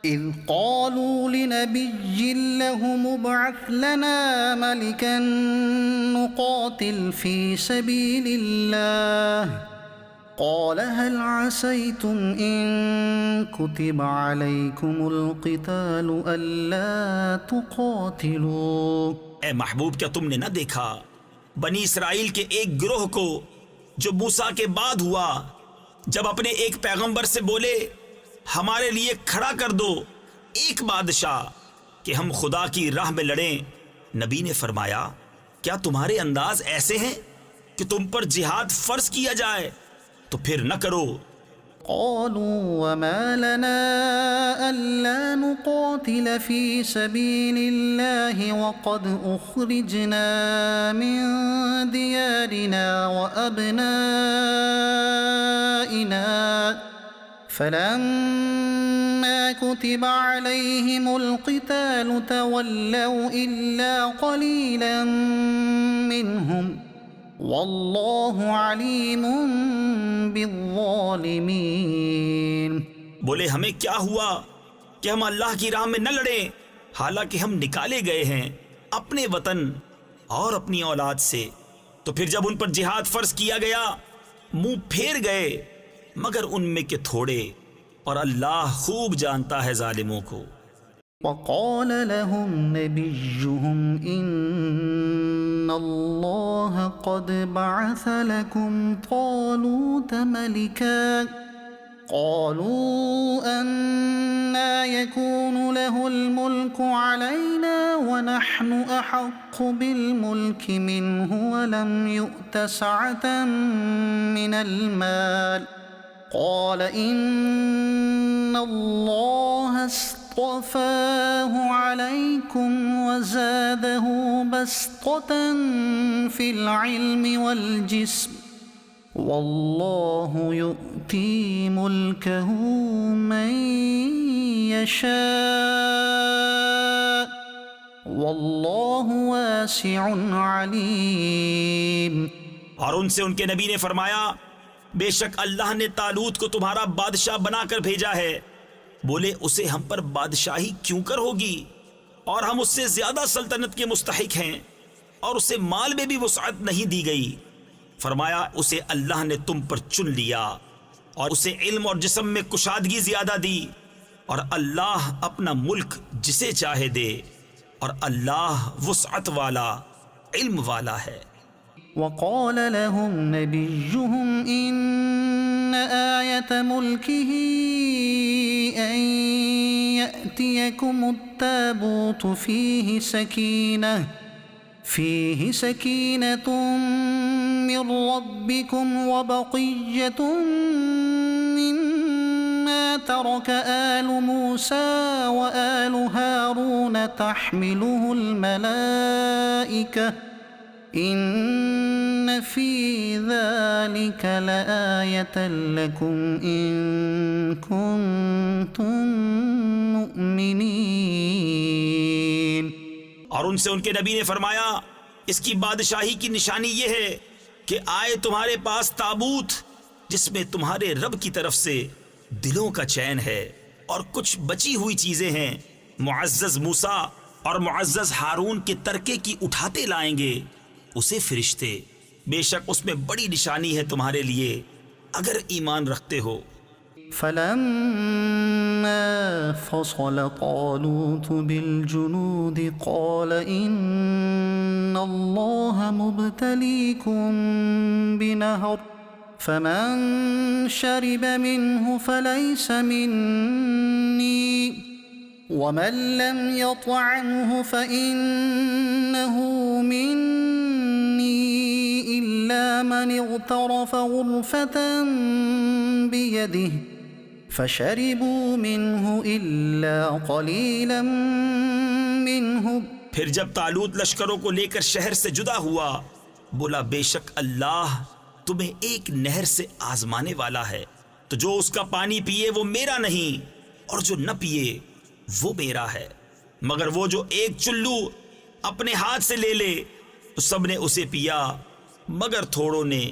इज़ क़ालू लिनबिय्यिन लहु मुब्अथ लना मलिकन नुक़ातिल फ़ी सबीलिल्लाह क़ाल हल असैतुम इन कुतिब अलैकुमुल क़ितालु अल्ला तुक़ातिलू। ए महबूब, क्या तुमने न देखा बनी इसराइल के एक गिरोह को जो मूसा के बाद हुआ, जब अपने एक पैगंबर से बोले हमारे लिए खड़ा कर दो एक बादशाह कि हम खुदा की राह में लड़ें। नबी ने फरमाया क्या तुम्हारे अंदाज ऐसे हैं कि तुम पर जिहाद फर्ज किया जाए, तो फिर न करो। क़ालू वमा लना अल्ला नुक़ातिल फ़ी सबीलिल्लाहि वक़द उख़रिजना मिन दियारिना व अब्नाइना فلما كتب عليهم القتال تولوا إلا قليلا منهم والله عليم بالظالمين। बोले हमें क्या हुआ कि हम अल्लाह की राह में न लड़े, हालांकि हम निकाले गए हैं अपने वतन और अपनी औलाद से। तो फिर जब उन पर जिहाद फर्ज किया गया मुंह फेर गए मगर उनमें के थोड़े, और अल्लाह खूब जानता है जालिमों को। वक़ाल लहुम नबिय्युहुम इन्नल्लाह क़द बअस लकुम तालूत मलिका क़ालू अन्ना यकूनु लहुल मुल्कु अलैना व नहनु अहक्कु बिल मुल्कि मिन्हु व लम युअत सअतन मिनल माल क़ाल इन्नल्लाह अस्तफ़ाहु अलैकुम व ज़ादहु बस्ततन फ़िल इल्मि वल जिस्म वल्लाहु युअती मुल्कहु मन यशा वल्लाहु वासिउन अलीम। और उनसे उनके नबी ने फरमाया, बेशक अल्लाह ने तालूत को तुम्हारा बादशाह बनाकर भेजा है। बोले उसे हम पर बादशाही क्यों कर होगी, और हम उससे ज्यादा सल्तनत के मुस्तहिक हैं, और उसे माल में भी वुसअत नहीं दी गई। फरमाया उसे अल्लाह ने तुम पर चुन लिया और उसे इल्म और जिस्म में कुशादगी ज्यादा दी, और अल्लाह अपना मुल्क जिसे चाहे दे, और अल्लाह वुसअत वाला इल्म वाला है। वक़ाल लहुम नबिय्युहुम इन्न आयत मुल्किही अन यअतियकुमुत ताबूतु फीहि सकीनतुम मिर रब्बिकुम व बक़िय्यतुम मिम्मा तरक आलु मूसा व आलु हारून तहमिलुहुल मलाइका इन्न फी ज़ालिक लआयतन लकुम इन कुंतुम मुमिनीन। और उनसे उनके नबी ने फरमाया, इसकी बादशाही की निशानी ये है कि आए तुम्हारे पास ताबूत जिसमें तुम्हारे रब की तरफ से दिलों का चैन है और कुछ बची हुई चीजें हैं। मुअज़्ज़ज़ मूसा और मुअज़्ज़ज़ हारून के तरके की उठाते लाएंगे उसे फरिश्ते, बेशक उसमें बड़ी निशानी है तुम्हारे लिए अगर ईमान रखते हो। फलम्मा फ़सल तालूत बिलजुनूद क़ाल इन्नल्लाह मुब्तलीकुम बिनहर फमन शरिब मिन्हु फलैस मिन्नी वमन लम यतअमहु फ़इन्नहु मिन्नी इल्ला मन इग़तरफ़ ग़ुरफ़तन बियदिहि फशरिबू मिन्हु इल्ला क़लीलन मिन्हुम। फिर जब तालूत लश्करों को लेकर शहर से जुदा हुआ, बोला बेशक अल्लाह तुम्हें एक नहर से आजमाने वाला है, तो जो उसका पानी पिए वो मेरा नहीं, और जो न पिए वो मेरा है, मगर वो जो एक चुल्लू अपने हाथ से ले ले तो सबने उसे पिया मगर थोड़ों ने।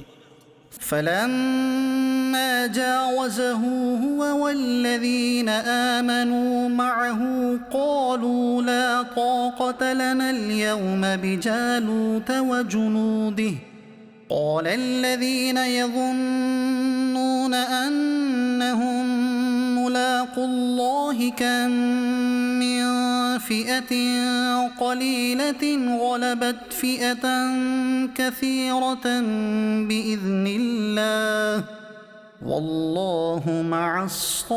फलम्मा जावज़हु हुव वल्लज़ीना आमनू मअहु क़ालू ला ताक़त लना अल-यौम बिजालूत व जुनूदिहि क़ाल अल्लज़ीना यज़ुन्नून अन्नहुम मुलाक़ुल्लाहि कम मिन फ़िअतिन क़लीलतिन ग़लबत फ़िअतन कसीरतन बिइज़्निल्लाह वल्लाहु मअस-साबिरीन।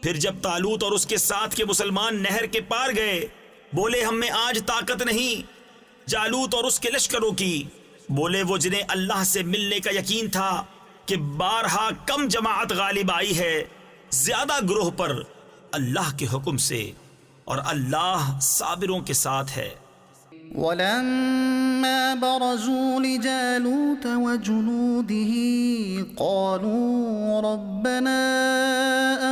फिर जब तालूत और उसके साथ के मुसलमान नहर के पार गए, बोले हम में आज ताकत नहीं जालूत और उसके लश्करों की। बोले वो जिन्हें अल्लाह से मिलने का यकीन था कि बारहा कम जमाअत गालिब आई है ज्यादा ग्रोह पर अल्लाह के हुक्म से, और अल्लाह साबिरों के साथ है। ولما برزوا لجالوت وجنوده قالوا ربنا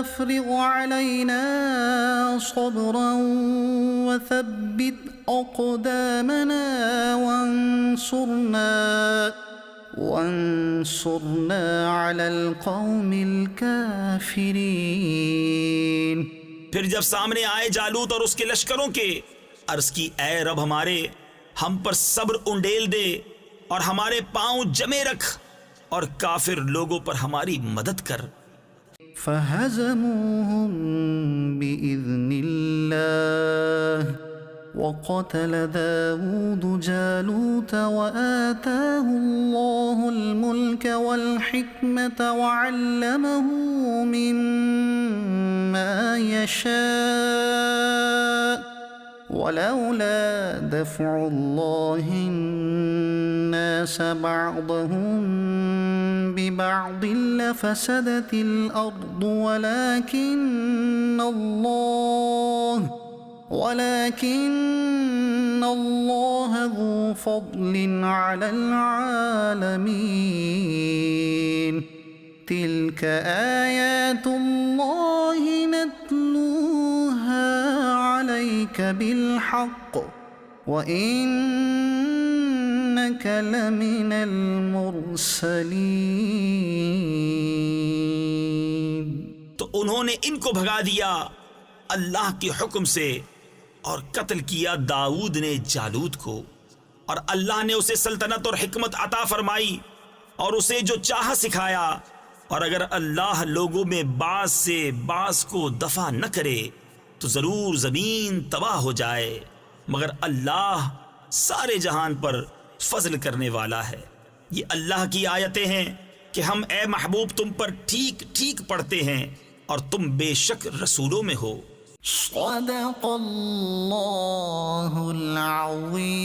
أفرغ علينا صبرا وثبت أقدامنا وانصرنا على القوم الكافرين। फिर जब सामने आए जालूत और उसके लश्करों के, अर्ज की ऐ रब हमारे, हम पर सब्र उंडेल दे और हमारे पांव जमे रख और काफिर लोगों पर हमारी मदद कर। फहज़मूहुम बिइज़्निल्लाह वक़तल दाऊद जालूत वआताहु अल्लाहुल मुल्क वल हिकमत वअल्लमहु मिम्मा यशा वलौला दफ़उल्लाहि الناس بعضهم ببعض لفسدت الأرض ولكن الله ذو فضل على العالمين تلك آيات الله نتلوها عليك بالحق وإنك لمن المرسلين। तो उन्होंने इनको भगा दिया अल्लाह के हुक्म से और कत्ल किया दाऊद ने जालूत को, और अल्लाह ने उसे सल्तनत और हिकमत अता फरमाई और उसे जो चाह सिखाया। और अगर अल्लाह लोगों में बास से बास को दफा न करे तो जरूर जमीन तबाह हो जाए, मगर अल्लाह सारे जहान पर फजल करने वाला है। ये अल्लाह की आयतें हैं कि हम ए महबूब तुम पर ठीक ठीक पढ़ते हैं और तुम बेशक रसूलों में हो। सदक़ल्लाहुल अज़ीम।